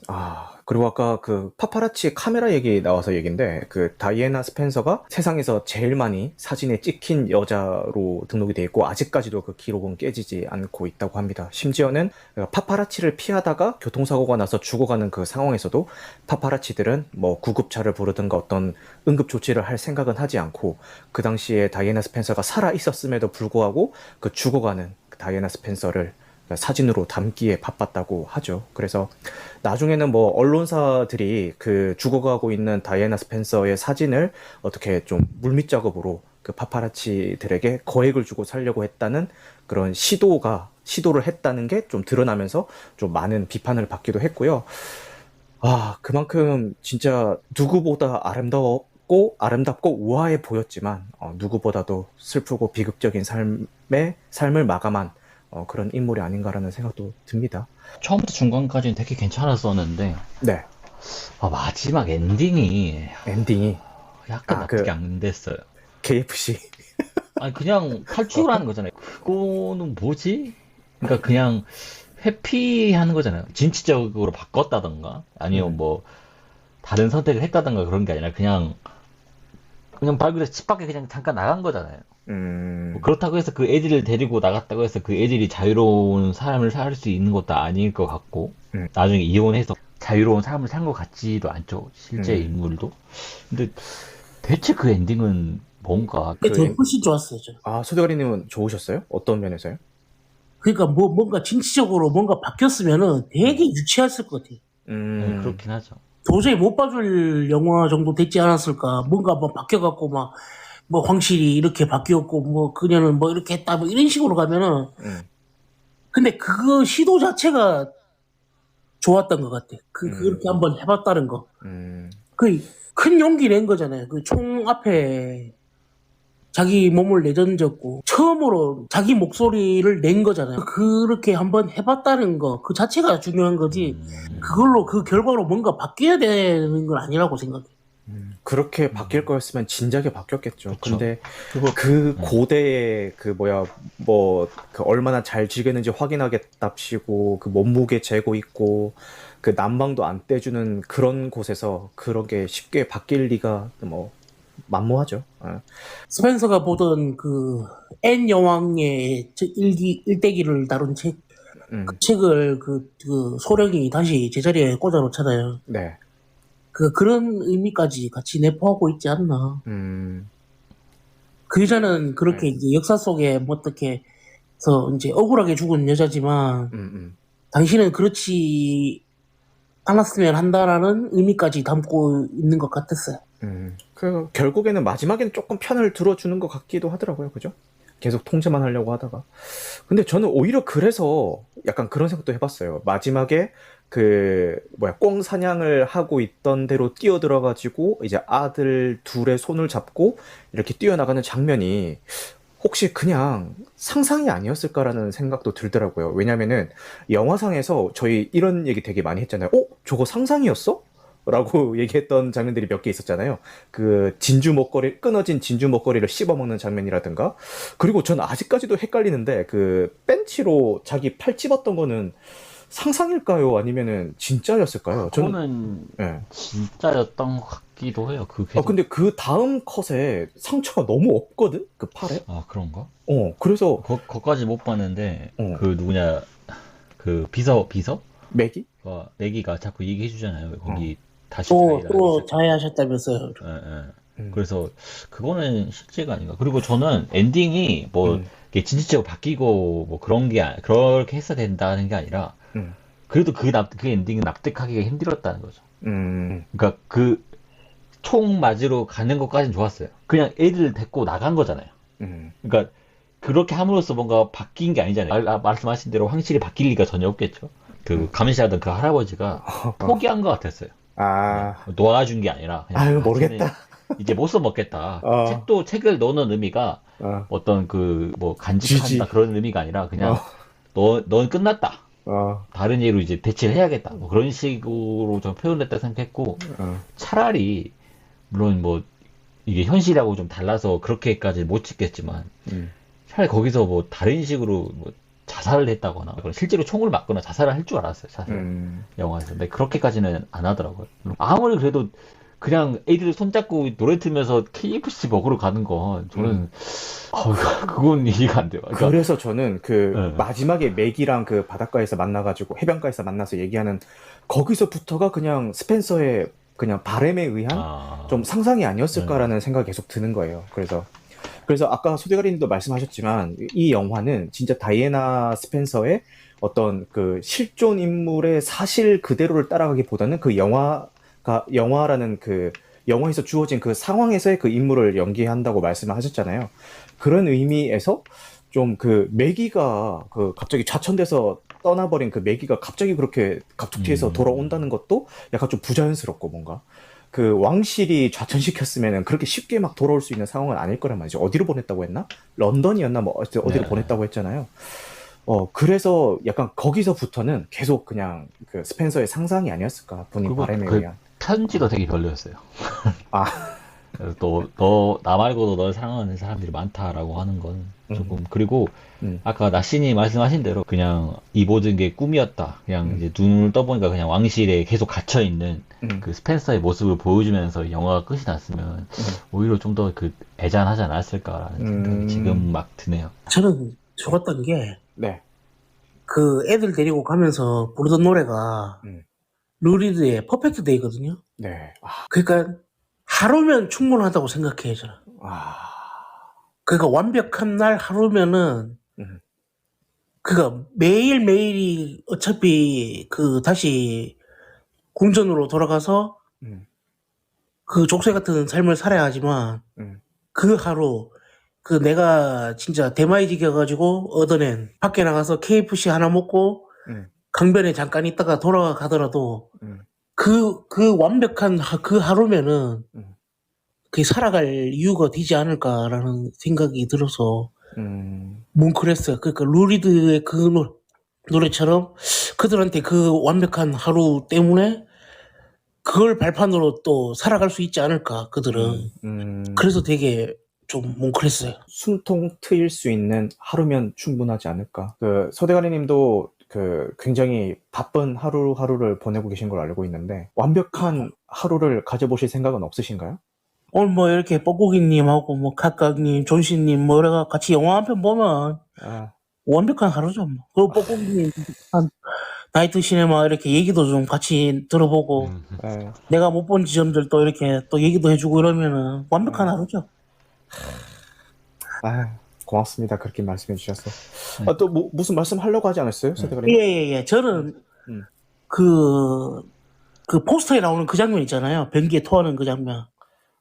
그리고 아까 그 파파라치 카메라 얘기 나와서 얘긴데 그 다이애나 스펜서가 세상에서 제일 많이 사진에 찍힌 여자로 등록이 돼 있고 아직까지도 그 기록은 깨지지 않고 있다고 합니다. 심지어는 파파라치를 피하다가 교통사고가 나서 죽어가는 그 상황에서도 파파라치들은 뭐 구급차를 부르든가 어떤 응급 조치를 할 생각은 하지 않고 그 당시에 다이애나 스펜서가 살아 있었음에도 불구하고 그 죽어가는 다이애나 스펜서를 사진으로 담기에 바빴다고 하죠. 그래서 나중에는 뭐 언론사들이 그 죽어가고 있는 다이애나 스펜서의 사진을 어떻게 좀 물밑 작업으로 그 파파라치들에게 거액을 주고 살려고 했다는 그런 시도를 했다는 게 좀 드러나면서 좀 많은 비판을 받기도 했고요. 그만큼 진짜 누구보다 아름답고 우아해 보였지만 누구보다도 슬프고 비극적인 삶을 마감한 그런 인물이 아닌가라는 생각도 듭니다. 처음부터 중간까지는 되게 괜찮았었는데 네. 마지막 엔딩이 약간 납득이 안 됐어요. KFC. 아니 그냥 탈출을 하는 거잖아요. 그거는 뭐지? 그러니까 그냥 회피하는 거잖아요. 진취적으로 바꿨다던가 아니면 뭐 다른 선택을 했다던가 그런 게 아니라 그냥 말 그대로 집 밖에 그냥 잠깐 나간 거잖아요. 뭐 그렇다고 해서 그 애들을 데리고 나갔다고 해서 그 애들이 자유로운 삶을 살 수 있는 것도 아닐 것 같고 나중에 이혼해서 자유로운 삶을 산 것 같지도 않죠. 실제 인물도. 근데 대체 그 엔딩은 뭔가 그게 더 훨씬 좋았어요. 저는. 소대가리님은 좋으셨어요? 어떤 면에서요? 그러니까 뭔가 진취적으로 뭔가 바뀌었으면은 되게 유치했을 것 같아요. 그렇긴 하죠. 도저히 못 봐줄 영화 정도 됐지 않았을까. 뭔가 뭐 바뀌어갖고 뭐 황실이 이렇게 바뀌었고 뭐 그녀는 뭐 이렇게 했다 뭐 이런 식으로 가면은 근데 그 시도 자체가 좋았던 것 같아. 그렇게 한번 해봤다는 거. 그 큰 용기 낸 거잖아요. 그 총 앞에 자기 몸을 내던졌고 처음으로 자기 목소리를 낸 거잖아요. 그렇게 한번 해봤다는 거 그 자체가 중요한 거지. 그걸로 그 결과로 뭔가 바뀌어야 되는 건 아니라고 생각해. 그렇게 바뀔 거였으면 진작에 바뀌었겠죠. 그쵸. 근데 그리고 그 고대의 그 뭐야 뭐 그 얼마나 잘 지겠는지 확인하겠답시고 그 몸무게 재고 있고 그 난방도 안 떼주는 그런 곳에서 그런 게 쉽게 바뀔 리가 뭐 만무하죠. 아, 스펜서가 보던 그 앤 여왕의 일대기를 다룬 책, 음, 그 책을 그 소령이 다시 제자리에 꽂아놓잖아요. 네, 그런 의미까지 같이 내포하고 있지 않나. 음, 그 여자는 그렇게 네, 이제 역사 속에 뭐 어떻게 해서 이제 억울하게 죽은 여자지만 음. 당신은 그렇지 않았으면 한다라는 의미까지 담고 있는 것 같았어요. 그 결국에는 마지막에는 조금 편을 들어주는 것 같기도 하더라고요, 그죠? 계속 통제만 하려고 하다가. 근데 저는 오히려 그래서 약간 그런 생각도 해봤어요. 마지막에 그 뭐야 꿩 사냥을 하고 있던 대로 뛰어들어가지고 이제 아들 둘의 손을 잡고 이렇게 뛰어나가는 장면이 혹시 그냥 상상이 아니었을까라는 생각도 들더라고요. 왜냐면은 영화상에서 저희 이런 얘기 되게 많이 했잖아요. 저거 상상이었어? 라고 얘기했던 장면들이 몇 개 있었잖아요. 그 끊어진 진주 목걸이를 씹어먹는 장면이라든가. 그리고 전 아직까지도 헷갈리는데 그 벤치로 자기 팔 찝었던 거는 상상일까요? 아니면은 진짜였을까요? 그거는 예. 진짜였던 것 같기도 해요. 그 계속. 근데 그 다음 컷에 상처가 너무 없거든? 그 팔에? 아, 그런가? 그래서, 거까지 못 봤는데, 어. 그 누구냐, 그 비서? 맥이? 내기가 자꾸 얘기해 주잖아요. 거기 다시 또 자해라. 자해하셨다면서요. 예, 예. 음. 그래서 그거는 실제가 아닌가. 그리고 저는 엔딩이 뭐 음. 이게 진짜로 바뀌고 뭐 그런 게 그렇게 했어야 된다는 게 아니라 음. 그래도 그 엔딩은 납득하기가 힘들었다는 거죠. 음. 그러니까 그 총 맞으러 가는 것까지는 좋았어요. 그냥 애들 데리고 나간 거잖아요. 음. 그러니까 그렇게 함으로써 뭔가 바뀐 게 아니잖아요. 말씀하신 대로 확실히 바뀔 리가 전혀 없겠죠. 그 감시하던 그 할아버지가 포기한 것 같았어요. 아, 놓아준 게 아니라 그냥 아유, 모르겠다. 쟤는 이제 못 써먹겠다. 어. 책을 넣는 의미가 어. 어떤 그 뭐 지지. 간직한다 그런 의미가 아니라 그냥 어. 넌 끝났다. 어. 다른 예로 이제 대체를 해야겠다. 뭐 그런 식으로 좀 표현했다 생각했고 어. 차라리 물론 뭐 이게 현실하고 좀 달라서 그렇게까지 못 찍겠지만 음. 차라리 거기서 뭐 다른 식으로 뭐 자살을 했다거나 실제로 총을 맞거나 자살을 할 줄 알았어요. 자살 영화에서. 근데 그렇게까지는 안 하더라고요. 아무리 그래도 그냥 애들 손잡고 노래 틀면서 KFC 먹으러 가는 건 저는 그건 이해가 안 돼요. 그러니까 그래서 저는 그 네. 마지막에 맥이랑 그 바닷가에서 만나가지고 해변가에서 만나서 얘기하는 거기서부터가 그냥 스펜서의 그냥 바램에 의한 좀 상상이 아니었을까라는 생각이 계속 드는 거예요. 그래서 아까 소대가리님도 말씀하셨지만 이 영화는 진짜 다이애나 스펜서의 어떤 그 실존 인물의 사실 그대로를 따라가기보다는 그 영화라는 그 영화에서 주어진 그 상황에서의 그 인물을 연기한다고 말씀을 하셨잖아요. 그런 의미에서 좀 그 매기가 그 갑자기 좌천돼서 떠나버린 그 매기가 갑자기 그렇게 갑툭튀해서 돌아온다는 것도 약간 좀 부자연스럽고 뭔가 그 왕실이 좌천시켰으면은 그렇게 쉽게 막 돌아올 수 있는 상황은 아닐 거란 말이죠. 어디로 보냈다고 했나? 런던이었나? 뭐 어디로 네. 보냈다고 했잖아요. 그래서 약간 거기서부터는 계속 그냥 그 스펜서의 상상이 아니었을까? 본인 그리고 바람에 그 의한. 편지도 되게 별로였어요. 아, 그래서 나 말고도 널 사랑하는 사람들이 많다라고 하는 건 조금, 그리고 음. 아까 나신이 말씀하신 대로 그냥 이 모든 게 꿈이었다. 그냥 이제 눈을 떠보니까 그냥 왕실에 계속 gat혀있는 그 스펜서의 모습을 보여주면서 영화가 끝이 났으면 오히려 좀 더 그 애잔하지 않았을까라는 생각이 지금 막 드네요. 저는 좋았던 게 네. 그 애들 데리고 가면서 부르던 노래가 루리드의 퍼펙트 데이거든요. 네. 그러니까 하루면 충분하다고 생각해요, 저는. 그러니까 완벽한 날 하루면은 그러니까 매일매일이 어차피 그 다시 궁전으로 돌아가서 그 족쇄 같은 삶을 살아야 하지만 그 하루 그 내가 진짜 대마이직이어가지고 얻어낸 밖에 나가서 KFC 하나 먹고 강변에 잠깐 있다가 돌아가더라도 그 완벽한 그 하루면은 그게 살아갈 이유가 되지 않을까라는 생각이 들어서 뭉클했어요. 그러니까 루리드의 그 노래처럼 그들한테 그 완벽한 하루 때문에 그걸 발판으로 또 살아갈 수 있지 않을까, 그들은. 그래서 되게 좀 뭉클했어요. 숨통 트일 수 있는 하루면 충분하지 않을까. 그 서대가리님도 그 굉장히 바쁜 하루하루를 보내고 계신 걸 알고 있는데 완벽한 하루를 가져보실 생각은 없으신가요? 오늘 뭐 이렇게 뻐꾸기님하고 뭐 각각님, 존씨님 뭐 이래가 같이 영화 한 편 보면 아, 완벽한 하루죠. 뭐. 그리고 뻐꾸기님 한 나이트 시네마 이렇게 얘기도 좀 같이 들어보고 예. 내가 못 본 지점들 또 이렇게 또 얘기도 해주고 이러면은 완벽한 하루죠. 아, 고맙습니다. 그렇게 말씀해 주셔서. 아, 또 무슨 말씀 하려고 하지 않았어요? 서대가리님? 예. 저는 음. 그 포스터에 나오는 그 장면 있잖아요. 변기에 토하는 그 장면.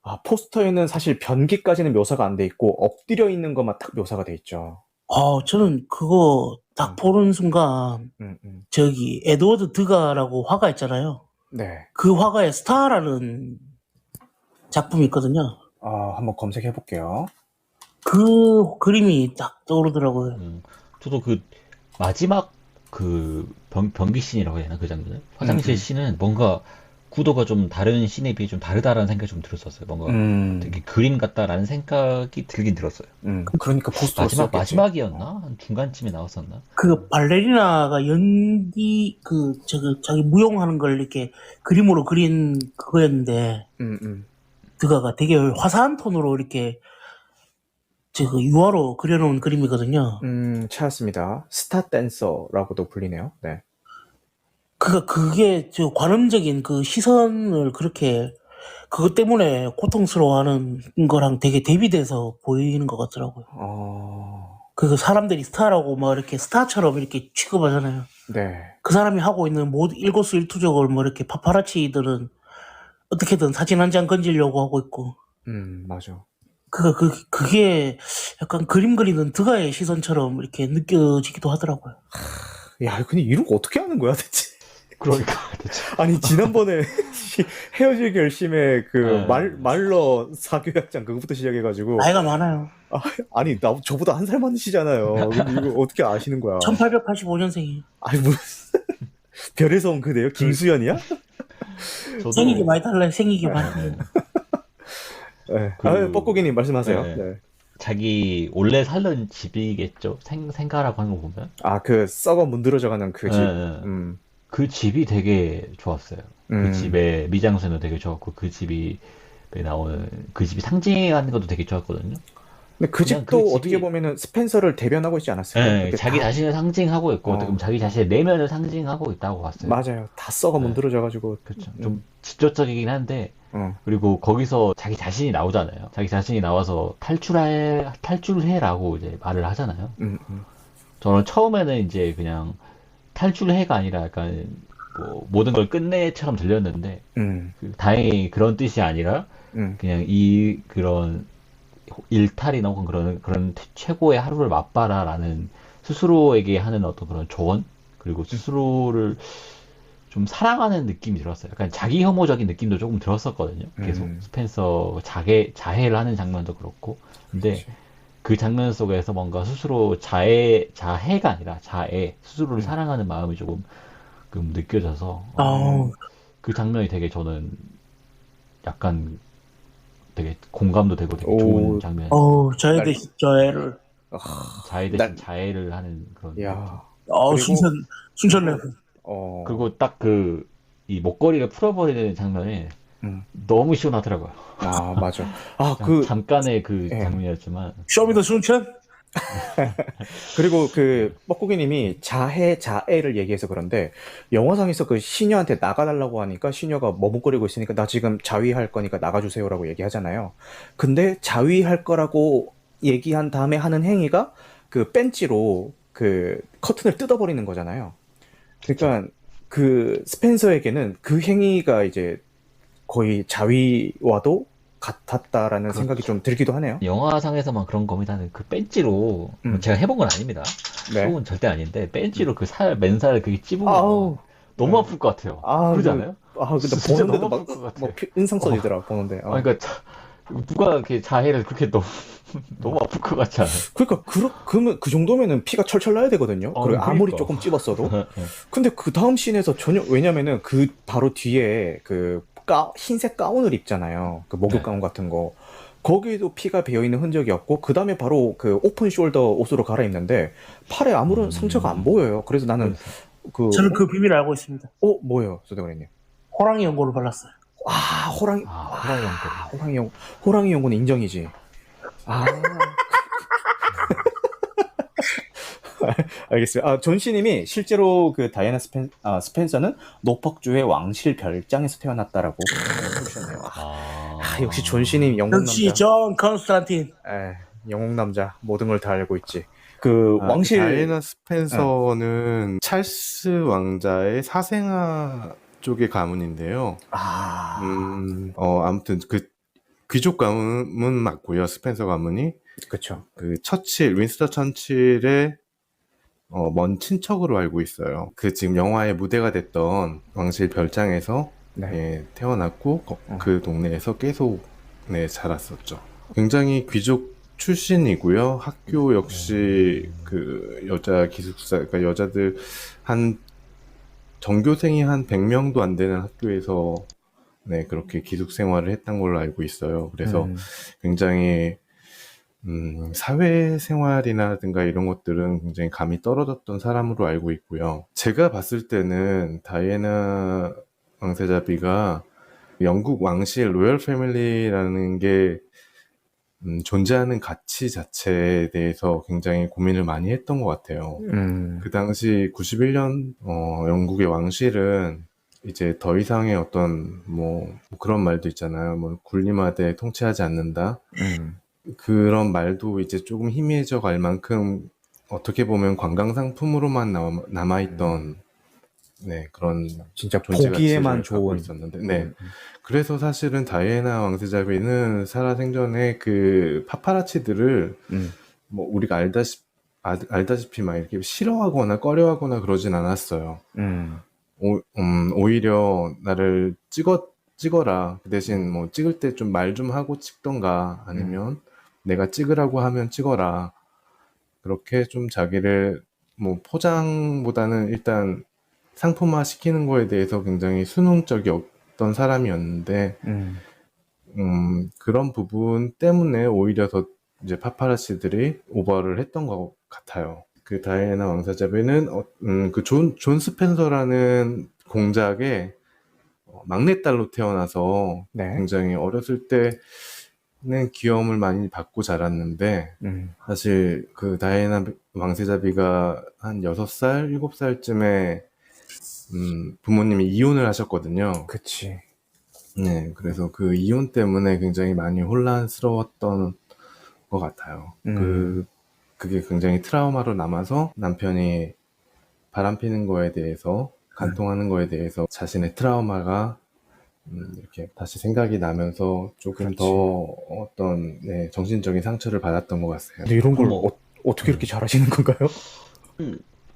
아, 포스터에는 사실 변기까지는 묘사가 안 돼 있고 엎드려 있는 것만 딱 묘사가 돼 있죠. 저는 그거 딱 보는 순간 저기 에드워드 드가라고 화가 있잖아요. 네. 그 화가의 스타라는 작품이 있거든요. 한번 검색해 볼게요. 그 그림이 딱 떠오르더라고요. 저도 그 마지막 그 변기 씬이라고 해야 되나 그 장면은 화장실 씬은 뭔가 구도가 좀 다른 씬에 비해 좀 다르다라는 생각이 좀 들었었어요. 뭔가 되게 그림 같다라는 생각이 들긴 들었어요. 그러니까 포스터로 썼겠지. 마지막이었나? 한 중간쯤에 나왔었나? 그 발레리나가 연기 자기 무용하는 걸 이렇게 그림으로 그린 그거였는데 드가가 되게 화사한 톤으로 이렇게 유화로 그려놓은 그림이거든요. 찾았습니다. 스타 댄서라고도 불리네요. 네. 그게 관음적인 그 시선을 그렇게 그것 때문에 고통스러워하는 거랑 되게 대비돼서 보이는 것 같더라고요. 그 사람들이 스타라고 막 이렇게 스타처럼 이렇게 취급하잖아요. 네. 그 사람이 하고 있는 모든 일거수일투족을 뭐 이렇게 파파라치들은 어떻게든 사진 한 장 건지려고 하고 있고. 맞아. 그게 약간 그림 그리는 드가의 시선처럼 이렇게 느껴지기도 하더라고요. 야, 근데 이런 거 어떻게 하는 거야, 대체? 그러니까 아니, 지난번에 헤어질 결심에 네. 말러 사교약장 그거부터 시작해가지고. 나이가 많아요. 아니, 저보다 한 살 많으시잖아요. 근데 이거 어떻게 아시는 거야? 1885년생이에요. 아니, 무슨, 별에서 온 그대요? 김수현이야? 생기게 많이 달라요. 생기게 많이. 네. 그- 뻐꾸기님 말씀하세요. 네. 네. 자기 원래 살던 집이겠죠. 생가라고 하는 거 보면. 그 썩어 문드러져가는 그 집. 네. 그 집이 되게 좋았어요. 그 집의 미장센도 되게 좋았고 그 집이 나오는 그 집이 상징하는 것도 되게 좋았거든요. 근데 그 그냥 집도 그 집이- 어떻게 보면은 스펜서를 대변하고 있지 않았어요? 네, 그렇게 자기 다- 자신을 상징하고 있고 어떻게 보면 자기 자신의 내면을 상징하고 있다고 봤어요. 맞아요. 다 썩어 네. 문드러져가지고. 그렇죠. 좀 직접적이긴 한데 어. 그리고 거기서 자기 자신이 나오잖아요. 자기 자신이 나와서 탈출해라고 이제 말을 하잖아요. 저는 처음에는 이제 그냥 탈출해가 아니라 약간 뭐 모든 걸 끝내처럼 들렸는데 다행히 그런 뜻이 아니라 그냥 그런 일탈이나 혹은 그런 최고의 하루를 맛봐라라는 스스로에게 하는 어떤 그런 조언 그리고 스스로를 좀 사랑하는 느낌이 들었어요. 약간 자기 혐오적인 느낌도 조금 들었었거든요. 계속 스펜서 자해를 하는 장면도 그렇고. 근데 그치. 그 장면 속에서 뭔가 스스로 자해가 아니라 스스로를 사랑하는 마음이 조금 느껴져서 그 장면이 되게 저는 약간 되게 공감도 되고 되게 좋은 장면. 저애 대신 저애를. 자해 대신 자해를 하는 그런. 야. 그리고 그리고- 순천 랩. 그리고 딱 이 목걸이를 풀어버리는 장면이 너무 시원하더라고요. 맞아. 잠깐의 그 예. 장면이었지만. 쇼미더 순천? 그리고 뻐꾸기님이 자해를 얘기해서 그런데, 영화상에서 그 시녀한테 나가달라고 하니까 시녀가 머뭇거리고 있으니까 나 지금 자위할 거니까 나가주세요라고 얘기하잖아요. 근데 자위할 거라고 얘기한 다음에 하는 행위가 그 벤치로 그 커튼을 뜯어버리는 거잖아요. 그러니까 그 스펜서에게는 그 행위가 이제 거의 자위와도 같았다라는 생각이 좀 들기도 하네요. 영화상에서만 그런 겁니다는 그 벤치로 제가 해본 건 아닙니다. 네. 그건 절대 아닌데 벤치로 그 맨살을 그게 찝으면 아우. 너무 아플 것 같아요. 그러지 않아요? 근데 진짜 보는데도 너무 아플 것 같아. 인상 써지더라, 보는데. 그러니까 누가 이렇게 자해를 그렇게 너무 너무 아플 것 같지 않아요? 그러니까 그러면 그 정도면은 피가 철철 나야 되거든요. 그리고 아무리 그러니까. 조금 찝었어도. 예. 근데 그 다음 씬에서 전혀, 왜냐면은 그 바로 뒤에 그 흰색 가운을 입잖아요. 그 목욕 네. 가운 같은 거. 거기에도 피가 배어 있는 흔적이 없고, 그 다음에 바로 그 오픈 숄더 옷으로 갈아입는데 팔에 아무런 상처가 안 보여요. 그래서 나는 그래서 저는 그 비밀을 알고 있습니다. 뭐예요, 소대가리님? 호랑이 연고를 발랐어요. 호랑이 연골. 호랑이 연구는 인정이지. 아, 알겠어요. 존씨님이 실제로 그 다이애나 스펜서는 노퍽주의 왕실 별장에서 태어났다라고 해주셨네요. 역시 존씨님 영웅 역시 남자. 존 컨스탄틴. 영웅 남자. 모든 걸 다 알고 있지. 그 왕실. 다이애나 응. 스펜서는 찰스 왕자의 사생아 쪽의 가문인데요. 아무튼 그 귀족 가문은 맞고요. 스펜서 가문이 그쵸. 그 윈스턴 처칠의 먼 친척으로 알고 있어요. 그 지금 영화의 무대가 됐던 왕실 별장에서 네. 예, 태어났고 그 동네에서 계속 자랐었죠. 굉장히 귀족 출신이고요. 학교 역시 그 여자 기숙사, 그러니까 여자들 전교생이 한 100명도 안 되는 학교에서 그렇게 기숙 생활을 했던 걸로 알고 있어요. 그래서 굉장히 사회생활이라든가 이런 것들은 굉장히 감이 떨어졌던 사람으로 알고 있고요. 제가 봤을 때는 다이애나 왕세자비가 영국 왕실 로열 패밀리라는 게 존재하는 가치 자체에 대해서 굉장히 고민을 많이 했던 것 같아요. 그 당시 91년 영국의 왕실은 이제 더 이상의 어떤 뭐 그런 말도 있잖아요. 뭐 군림하되 통치하지 않는다. 그런 말도 이제 조금 희미해져 갈 만큼 어떻게 보면 관광 상품으로만 남아있던 그런 진짜 존재 보기에만 가치를 갖고 좋은. 있었는데 그래서 사실은 다이애나 왕세자비는 살아생전에 그 파파라치들을 뭐 우리가 알다시피 막 이렇게 싫어하거나 꺼려하거나 그러진 않았어요. 오히려 나를 찍어라. 그 대신 뭐 찍을 때 좀 말 좀 하고 찍던가 아니면 내가 찍으라고 하면 찍어라. 그렇게 좀 자기를 뭐 포장보다는 일단 상품화 시키는 거에 대해서 굉장히 순응적이었던 사람이었는데 그런 부분 때문에 오히려 더 이제 파파라치들이 오버를 했던 것 같아요. 그 다이애나 왕세자비는 그 존 스펜서라는 공작의 막내딸로 태어나서 굉장히 어렸을 때는 귀여움을 많이 받고 자랐는데 사실 그 다이애나 왕세자비가 한 6살, 7살쯤에 부모님이 이혼을 하셨거든요. 그치. 네, 그래서 그 이혼 때문에 굉장히 많이 혼란스러웠던 것 같아요. 그게 굉장히 트라우마로 남아서 남편이 바람피는 거에 대해서 간통하는 거에 대해서 자신의 트라우마가 이렇게 다시 생각이 나면서 조금 그렇지. 더 어떤 정신적인 상처를 받았던 것 같아요. 근데 이런 걸 뭐- 어떻게 이렇게 잘하시는 건가요?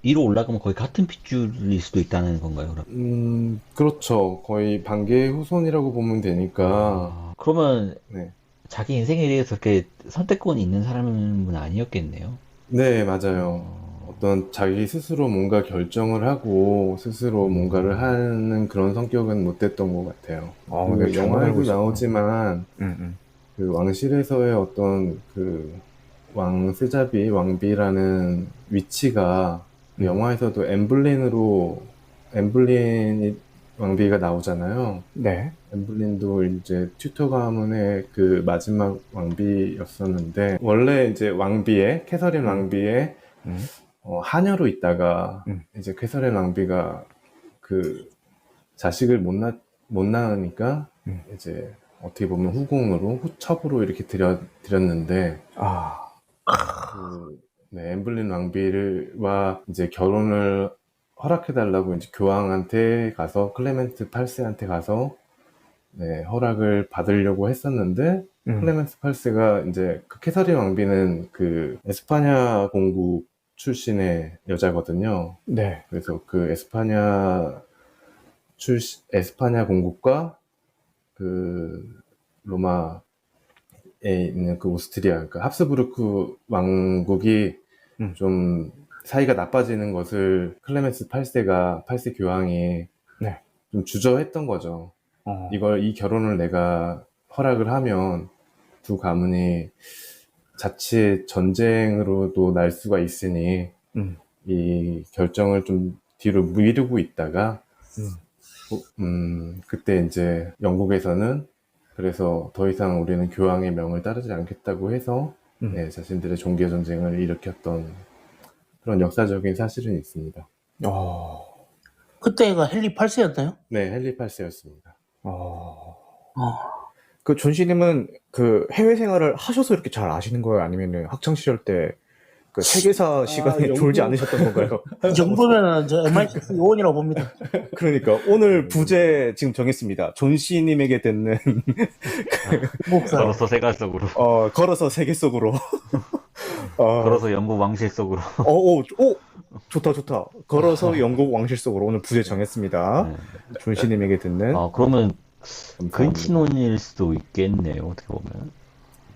위로 올라가면 거의 같은 핏줄일 수도 있다는 건가요, 그럼? 그렇죠. 거의 반개의 후손이라고 보면 되니까. 그러면 네. 자기 인생에 대해서 이렇게 선택권이 있는 사람은 아니었겠네요. 네, 맞아요. 어떤 자기 스스로 뭔가 결정을 하고 스스로 뭔가를 하는 그런 성격은 못 됐던 것 같아요. 네, 잘못 알고 영화에도 있었구나. 나오지만 그 왕실에서의 어떤 그 왕비라는 위치가 영화에서도 엠블린 왕비가 나오잖아요. 네. 엠블린도 이제 튜터 가문의 그 마지막 왕비였었는데 원래 이제 캐서린 왕비의 하녀로 있다가 이제 캐서린 왕비가 그 자식을 못 낳으니까 이제 어떻게 보면 후첩으로 이렇게 드렸는데 엠블린 왕비와 이제 결혼을 허락해달라고 이제 교황한테 가서 클레멘트 8세한테 가서 허락을 받으려고 했었는데 클레멘트 8세가 이제 그 캐서린 왕비는 그 에스파냐 공국 출신의 여자거든요. 네. 그래서 그 에스파냐 공국과 그 로마 있는 그 오스트리아, 그러니까 합스부르크 왕국이 좀 사이가 나빠지는 것을 클레멘스 8세 교황이 네. 좀 주저했던 거죠. 이 결혼을 내가 허락을 하면 두 가문이 자칫 전쟁으로도 날 수가 있으니 이 결정을 좀 뒤로 미루고 있다가 그때 이제 영국에서는 그래서 더 이상 우리는 교황의 명을 따르지 않겠다고 해서 네, 자신들의 종교 전쟁을 일으켰던 그런 역사적인 사실은 있습니다. 그때가 헨리 8세였나요? 네, 헨리 8세였습니다. 그 존씨님은 그 해외 생활을 하셔서 이렇게 잘 아시는 거예요? 아니면 학창 시절 때 그 세계사 시간에 졸지 않으셨던 건가요? 이 정도면은 저 MI6 요원이라고 봅니다. 그러니까 오늘 부제 지금 정했습니다. 존씨님에게 듣는 목사. 걸어서 세계 속으로. 걸어서 세계 속으로. 걸어서 영국 왕실 속으로. 좋다. 걸어서 영국 왕실 속으로 오늘 부제 정했습니다. 존씨님에게 듣는. 그러면 감사합니다. 근친혼일 수도 있겠네요. 어떻게 보면.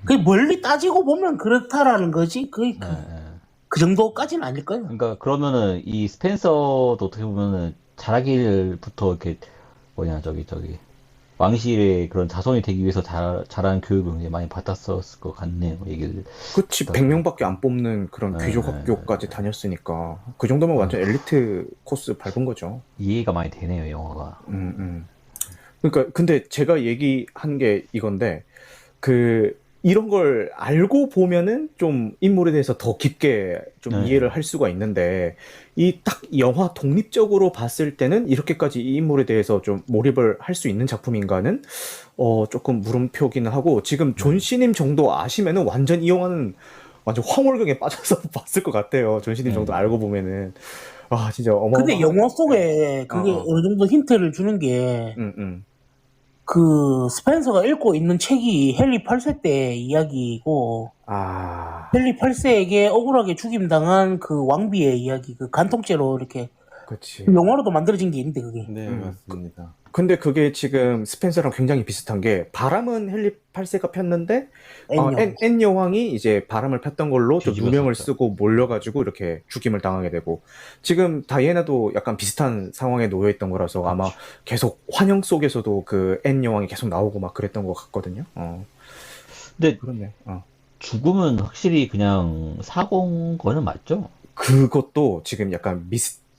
그 멀리 따지고 보면 그렇다라는 거지. 그 정도까지는 아닐까요? 그러니까 그러면은 이 스펜서도 어떻게 보면은 자라길부터 이렇게 저기 왕실의 그런 자손이 되기 위해서 자란 교육을 굉장히 많이 받았었을 것 같네요. 얘기를. 그치, 100명밖에 안 뽑는 그런 귀족 학교까지 다녔으니까 그 정도면 완전 엘리트 코스 밟은 거죠. 이해가 많이 되네요, 영화가. 그러니까 근데 제가 얘기한 게 이건데 이런 걸 알고 보면은 좀 인물에 대해서 더 깊게 좀 이해를 할 수가 있는데 이 딱 영화 독립적으로 봤을 때는 이렇게까지 이 인물에 대해서 좀 몰입을 할 수 있는 작품인가는 조금 물음표기는 하고 지금 존씨님 정도 아시면은 완전 이 영화는 완전 황홀경에 빠져서 봤을 것 같아요. 존씨님 정도 알고 보면은 진짜 어마어마한. 근데 영화 속에 그게 어느 정도 힌트를 주는 게 그 스펜서가 읽고 있는 책이 헨리 8세 때 이야기고 헨리 8세에게 억울하게 죽임당한 그 왕비의 이야기, 그 간통죄로 이렇게 그치. 영화로도 만들어진 게 있는데 그게. 네, 맞습니다. 근데 그게 지금 스펜서랑 굉장히 비슷한 게 바람은 헨리 8세가 폈는데 앤 여왕이 이제 바람을 폈던 걸로 좀 누명을 쓰고 몰려가지고 이렇게 죽임을 당하게 되고 지금 다이애나도 약간 비슷한 상황에 놓여 있던 거라서 아마 계속 환영 속에서도 그 앤 여왕이 계속 나오고 막 그랬던 것 같거든요. 근데 그렇네. 죽음은 확실히 그냥 사고인 거는 맞죠? 그것도 지금 약간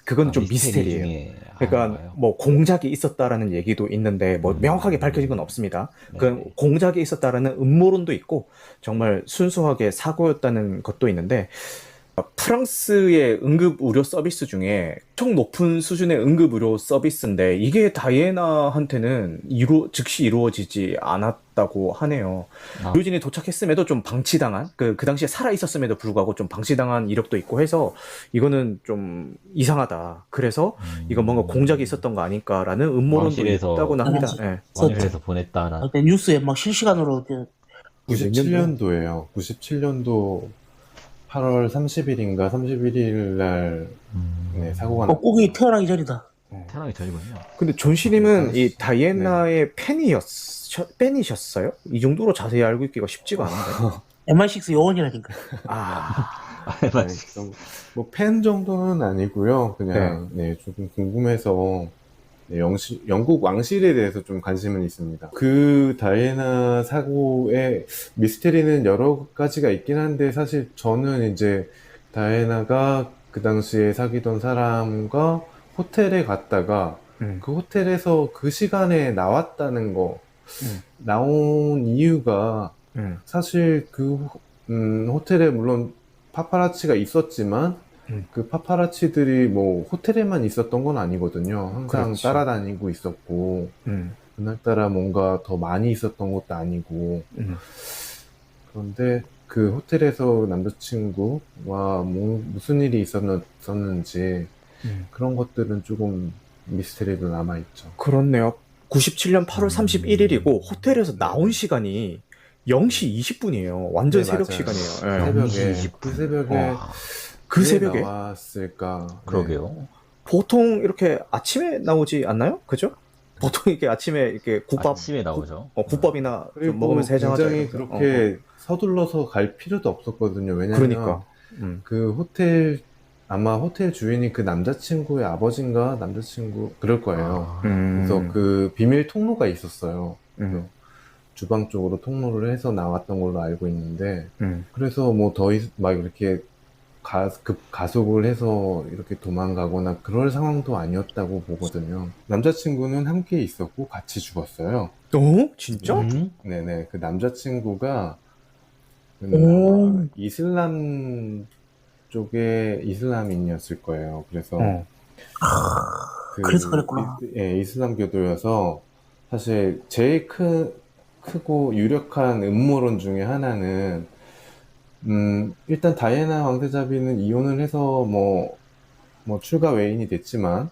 그건 좀 미스테리예요. 그러니까 뭐 공작이 있었다라는 얘기도 있는데 뭐 명확하게 밝혀진 건 없습니다. 그 공작이 있었다라는 음모론도 있고 정말 순수하게 사고였다는 것도 있는데 프랑스의 응급의료 서비스 중에 엄청 높은 수준의 응급의료 서비스인데 이게 다이애나한테는 즉시 이루어지지 않았다고 하네요. 의료진이 도착했음에도 좀 방치당한 그 당시에 살아있었음에도 불구하고 좀 방치당한 이력도 있고 해서 이거는 좀 이상하다. 그래서 이건 뭔가 공작이 있었던 거 아닐까라는 음모론도 있다고는 합니다. 왕실에서 보냈다는. 그때 뉴스에 막 실시간으로 97년도예요. 97년도 8월 30일인가 31일 날 사고가 났고 꼭이 태어나기 전이다. 태어나기 전이군요. 근데 존씨님은 이 다이애나의 팬이셨어요? 이 정도로 자세히 알고 있기가 쉽지가 않은데. MI6 요원이라니까. 뭐 팬 정도는 아니고요. 그냥 조금 궁금해서 영국 왕실에 대해서 좀 관심은 있습니다. 그 다이애나 사고의 미스테리는 여러 가지가 있긴 한데 사실 저는 이제 다이애나가 그 당시에 사귀던 사람과 호텔에 갔다가 그 호텔에서 그 시간에 나왔다는 거 나온 이유가 사실 그 호텔에 물론 파파라치가 있었지만 그 파파라치들이 뭐 호텔에만 있었던 건 아니거든요. 항상 그렇지. 따라다니고 있었고 그날따라 뭔가 더 많이 있었던 것도 아니고 그런데 그 호텔에서 남자친구와 무슨 일이 있었는지 그런 것들은 조금 미스테리도 남아있죠. 그렇네요. 97년 8월 31일이고 호텔에서 나온 시간이 0시 20분이에요. 완전 새벽 맞아요. 시간이에요. 새벽에 그 새벽에 나왔을까? 그러게요. 보통 이렇게 아침에 나오지 않나요? 그죠? 보통 이렇게 아침에 이렇게 국밥, 아침에 나오죠. 국밥이나 좀 그리고 먹으면서 해장하죠. 굉장히 그렇게 서둘러서 갈 필요도 없었거든요. 왜냐면 그러니까. 그 아마 호텔 주인이 그 남자친구의 아버지인가 남자친구 그럴 거예요. 그래서 그 비밀 통로가 있었어요. 그 주방 쪽으로 통로를 해서 나왔던 걸로 알고 있는데, 그래서 뭐 막 이렇게 가속을 해서 이렇게 도망가거나 그럴 상황도 아니었다고 보거든요. 남자친구는 함께 있었고 같이 죽었어요. 진짜? 네네. 그 남자친구가 오. 아마 이슬람 쪽의 이슬람인이었을 거예요. 그래서 그래서 그랬구나. 이슬람교도여서 사실 제일 크고 유력한 음모론 중에 하나는 일단 다이애나 왕세자비는 이혼을 해서 뭐 출가 외인이 됐지만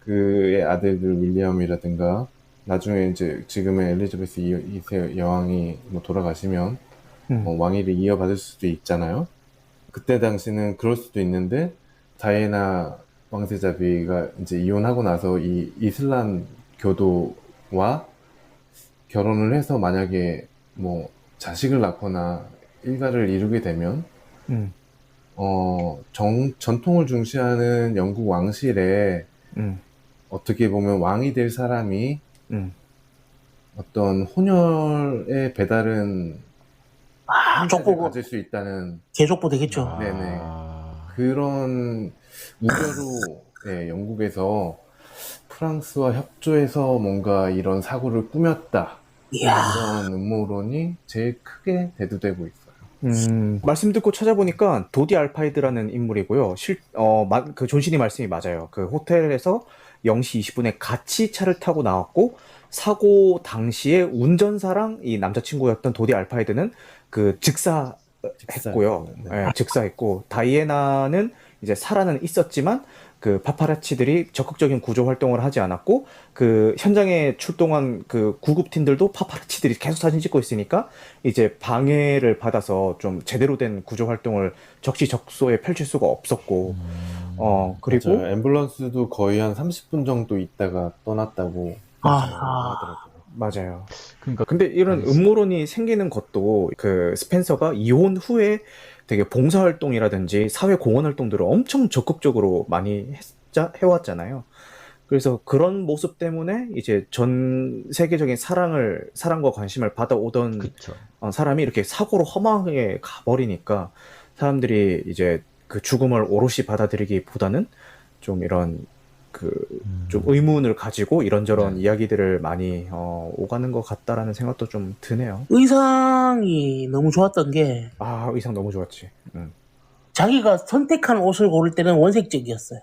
그의 아들들 윌리엄이라든가 나중에 이제 지금의 엘리자베스 2세 여왕이 뭐 돌아가시면 왕위를 이어받을 수도 있잖아요. 그때 당시는 그럴 수도 있는데 다이애나 왕세자비가 이제 이혼하고 나서 이 이슬람 교도와 결혼을 해서 만약에 뭐 자식을 낳거나 일가를 이루게 되면 전통을 중시하는 영국 왕실에 어떻게 보면 왕이 될 사람이 어떤 혼혈의 배다른 족보고 가질 수 있다는 개족보 되겠죠. 네네. 그런 우려로 영국에서 프랑스와 협조해서 뭔가 이런 사고를 꾸몄다. 이야. 이런 음모론이 제일 크게 대두되고 있어요. 말씀 듣고 찾아보니까 도디 알파이드라는 인물이고요. 그 존신이 말씀이 맞아요. 그 호텔에서 0시 20분에 같이 차를 타고 나왔고, 사고 당시에 운전사랑 이 남자친구였던 도디 알파이드는 그 즉사했고요. 네. 즉사했고, 다이애나는 이제 살아는 있었지만, 그 파파라치들이 적극적인 구조 활동을 하지 않았고, 그 현장에 출동한 그 구급팀들도 파파라치들이 계속 사진 찍고 있으니까 이제 방해를 받아서 좀 제대로 된 구조 활동을 적시적소에 펼칠 수가 없었고, 그리고 맞아요. 앰뷸런스도 거의 한 30분 정도 있다가 떠났다고 하더라고요. 맞아요. 그러니까 근데 이런 음모론이 생기는 것도 그 스펜서가 이혼 후에 되게 봉사활동이라든지 사회공헌활동들을 엄청 적극적으로 많이 해왔잖아요. 그래서 그런 모습 때문에 이제 전 세계적인 사랑과 관심을 받아오던 그쵸. 사람이 이렇게 사고로 허망하게 가버리니까 사람들이 이제 그 죽음을 오롯이 받아들이기보다는 좀 이런 좀 의문을 가지고 이런저런 이야기들을 많이 오가는 것 같다라는 생각도 좀 드네요. 의상이 너무 좋았던 게 의상 너무 좋았지. 자기가 선택한 옷을 고를 때는 원색적이었어요.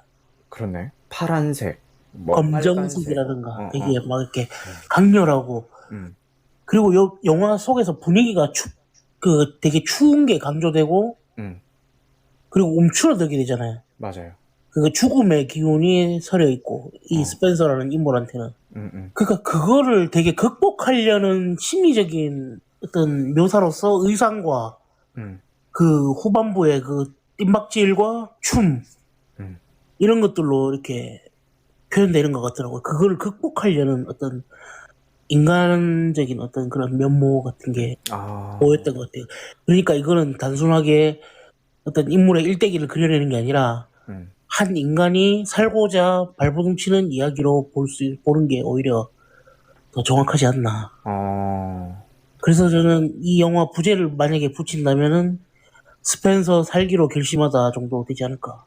그렇네. 파란색, 뭐 검정색이라든가 빨간색. 이게 막 이렇게 강렬하고 그리고 영화 속에서 분위기가 되게 추운 게 강조되고 그리고 움츠러들게 되잖아요. 맞아요. 그 죽음의 기운이 서려 있고 이 스펜서라는 인물한테는 그러니까 그거를 되게 극복하려는 심리적인 어떤 묘사로서 의상과 그 후반부의 그 뜀박질과 춤 이런 것들로 이렇게 표현되는 것 같더라고요. 그걸 극복하려는 어떤 인간적인 어떤 그런 면모 같은 게 보였던 것 같아요. 그러니까 이거는 단순하게 어떤 인물의 일대기를 그려내는 게 아니라 한 인간이 살고자 발버둥치는 이야기로 보는 게 오히려 더 정확하지 않나. 그래서 저는 이 영화 부제를 만약에 붙인다면은 스펜서 살기로 결심하다 정도 되지 않을까.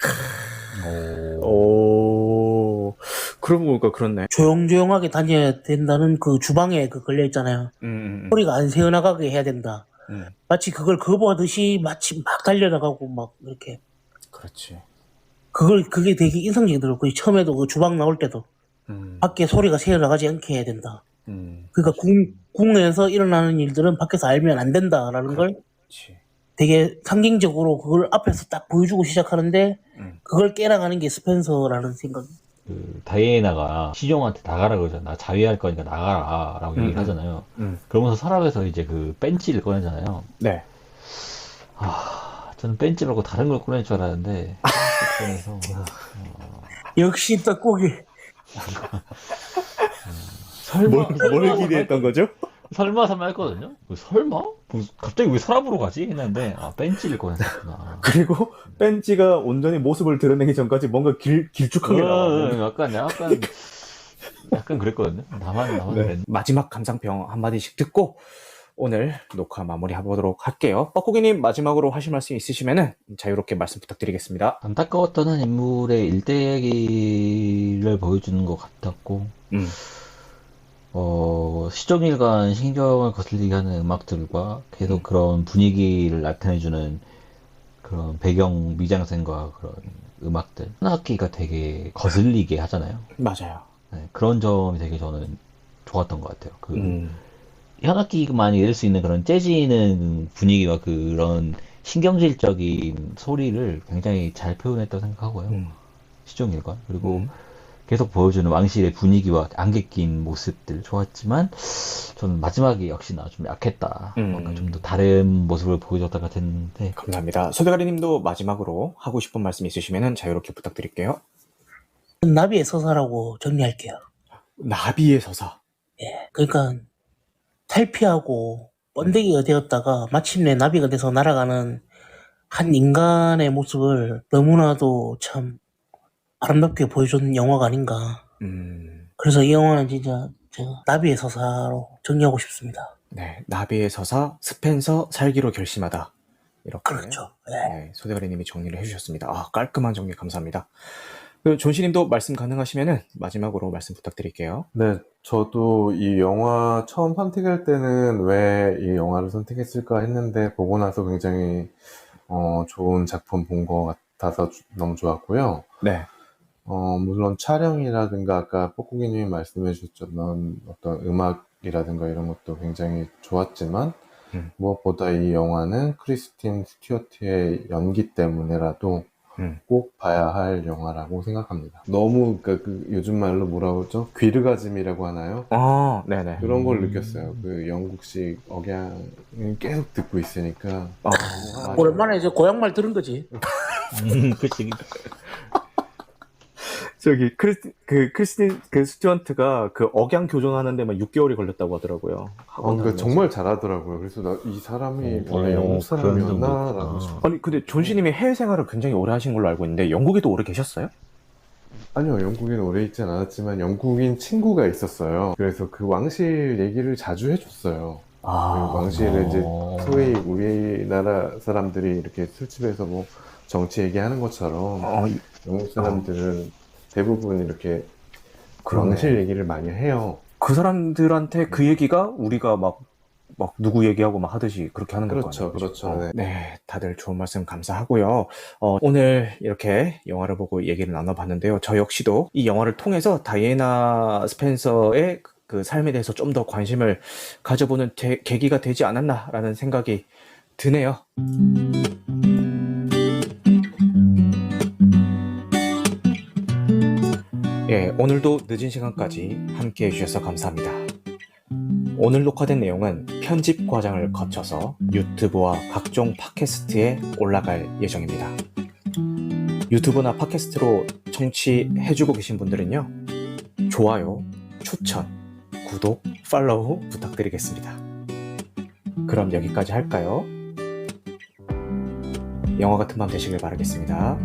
그러고 보니까 그렇네. 조용조용하게 다녀야 된다는 그 주방에 걸려있잖아요. 소리가 안 새어나가게 해야 된다. 마치 그걸 거부하듯이 마치 막 달려나가고 막 이렇게. 그렇지. 그게 되게 인상적이더라고요. 처음에도 그 주방 나올 때도 밖에 소리가 새어나가지 않게 해야 된다. 그러니까 궁에서 일어나는 일들은 밖에서 알면 안 된다라는 걸 되게 상징적으로 그걸 앞에서 딱 보여주고 시작하는데 그걸 깨나가는 게 스펜서라는 생각이. 그 다이애나가 시종한테 나가라 그러잖아. 나 자위할 거니까 나가라라고 얘기를 하잖아요. 그러면서 서랍에서 이제 그 벤치를 꺼내잖아요. 네. 저는 벤치 말고 다른 걸 꺼낼 줄 알았는데 꺼내서 역시 떡고기. 설마, 뭘 기대했던 거죠? 설마 했거든요. 설마? 갑자기 왜 사람으로 가지? 했는데 벤치를 꺼냈구나. 그리고 벤지가 온전히 모습을 드러내기 전까지 뭔가 길쭉하게 나와요. 약간 그랬거든요. 나만 네. 그랬네. 마지막 감상평 한마디씩 듣고 오늘 녹화 마무리해보도록 할게요. 뻐꾸기님 마지막으로 하실 말씀 있으시면은 자유롭게 말씀 부탁드리겠습니다. 안타까웠던 한 인물의 일대기를 보여주는 것 같았고, 시종일관 신경을 거슬리게 하는 음악들과 계속 그런 분위기를 나타내주는 그런 배경 미장센과 그런 음악들. 한 악기가 되게 거슬리게 하잖아요. 맞아요. 네, 그런 점이 되게 저는 좋았던 것 같아요. 현악기만이 낼 수 있는 그런 재즈있는 분위기와 그런 신경질적인 소리를 굉장히 잘 표현했다고 생각하고요. 시종일관. 그리고 계속 보여주는 왕실의 분위기와 안개 낀 모습들 좋았지만 저는 마지막에 역시나 좀 약했다. 뭔가 좀 더 다른 모습을 보여줬다 같았는데. 감사합니다. 소대가리님도 마지막으로 하고 싶은 말씀 있으시면 자유롭게 부탁드릴게요. 나비의 서사라고 정리할게요. 나비의 서사. 예, 그러니까 탈피하고 번데기가 되었다가 마침내 나비가 돼서 날아가는 한 인간의 모습을 너무나도 참 아름답게 보여준 영화가 아닌가. 그래서 이 영화는 진짜 제가 나비의 서사로 정리하고 싶습니다. 네, 나비의 서사, 스펜서 살기로 결심하다. 이렇게. 그렇죠. 네, 소대가리님이 정리를 해주셨습니다. 깔끔한 정리 감사합니다. 존시님도 말씀 가능하시면은 마지막으로 말씀 부탁드릴게요. 네, 저도 이 영화 처음 선택할 때는 왜 이 영화를 선택했을까 했는데 보고 나서 굉장히 좋은 작품 본 것 같아서 너무 좋았고요. 네. 물론 촬영이라든가 아까 뻐꾸기님이 말씀해 주셨던 어떤 음악이라든가 이런 것도 굉장히 좋았지만 무엇보다 이 영화는 크리스틴 스튜어트의 연기 때문에라도 꼭 봐야 할 영화라고 생각합니다. 너무 요즘 말로 뭐라 그러죠? 귀르가즘이라고 하나요? 네네. 그런 걸 느꼈어요. 그 영국식 억양을 계속 듣고 있으니까. 오랜만에 이제 고향말 들은 거지. 그치. 저기 크리스틴 스튜어트가 그 억양 교정하는 데만 6개월이 걸렸다고 하더라고요. 그러니까 정말 잘하더라고요. 그래서 이 사람이 원래 영국 사람이었나라고 싶어요. 아니 근데 존시님이 해외 생활을 굉장히 오래 하신 걸로 알고 있는데 영국에도 오래 계셨어요? 아니요, 영국에는 오래 있진 않았지만 영국인 친구가 있었어요. 그래서 그 왕실 얘기를 자주 해줬어요. 그 왕실을 이제 소위 우리나라 사람들이 이렇게 술집에서 뭐 정치 얘기하는 것처럼 영국 사람들은 대부분 이렇게 왕실 얘기를 많이 해요. 그 사람들한테 그 얘기가 우리가 막 누구 얘기하고 막 하듯이 그렇게 하는 거죠. 그렇죠. 네, 다들 좋은 말씀 감사하고요. 오늘 이렇게 영화를 보고 얘기를 나눠봤는데요. 저 역시도 이 영화를 통해서 다이애나 스펜서의 그 삶에 대해서 좀 더 관심을 가져보는 계기가 되지 않았나라는 생각이 드네요. 예, 오늘도 늦은 시간까지 함께 해주셔서 감사합니다. 오늘 녹화된 내용은 편집 과정을 거쳐서 유튜브와 각종 팟캐스트에 올라갈 예정입니다. 유튜브나 팟캐스트로 청취해주고 계신 분들은요, 좋아요, 추천, 구독, 팔로우 부탁드리겠습니다. 그럼 여기까지 할까요? 영화 같은 밤 되시길 바라겠습니다.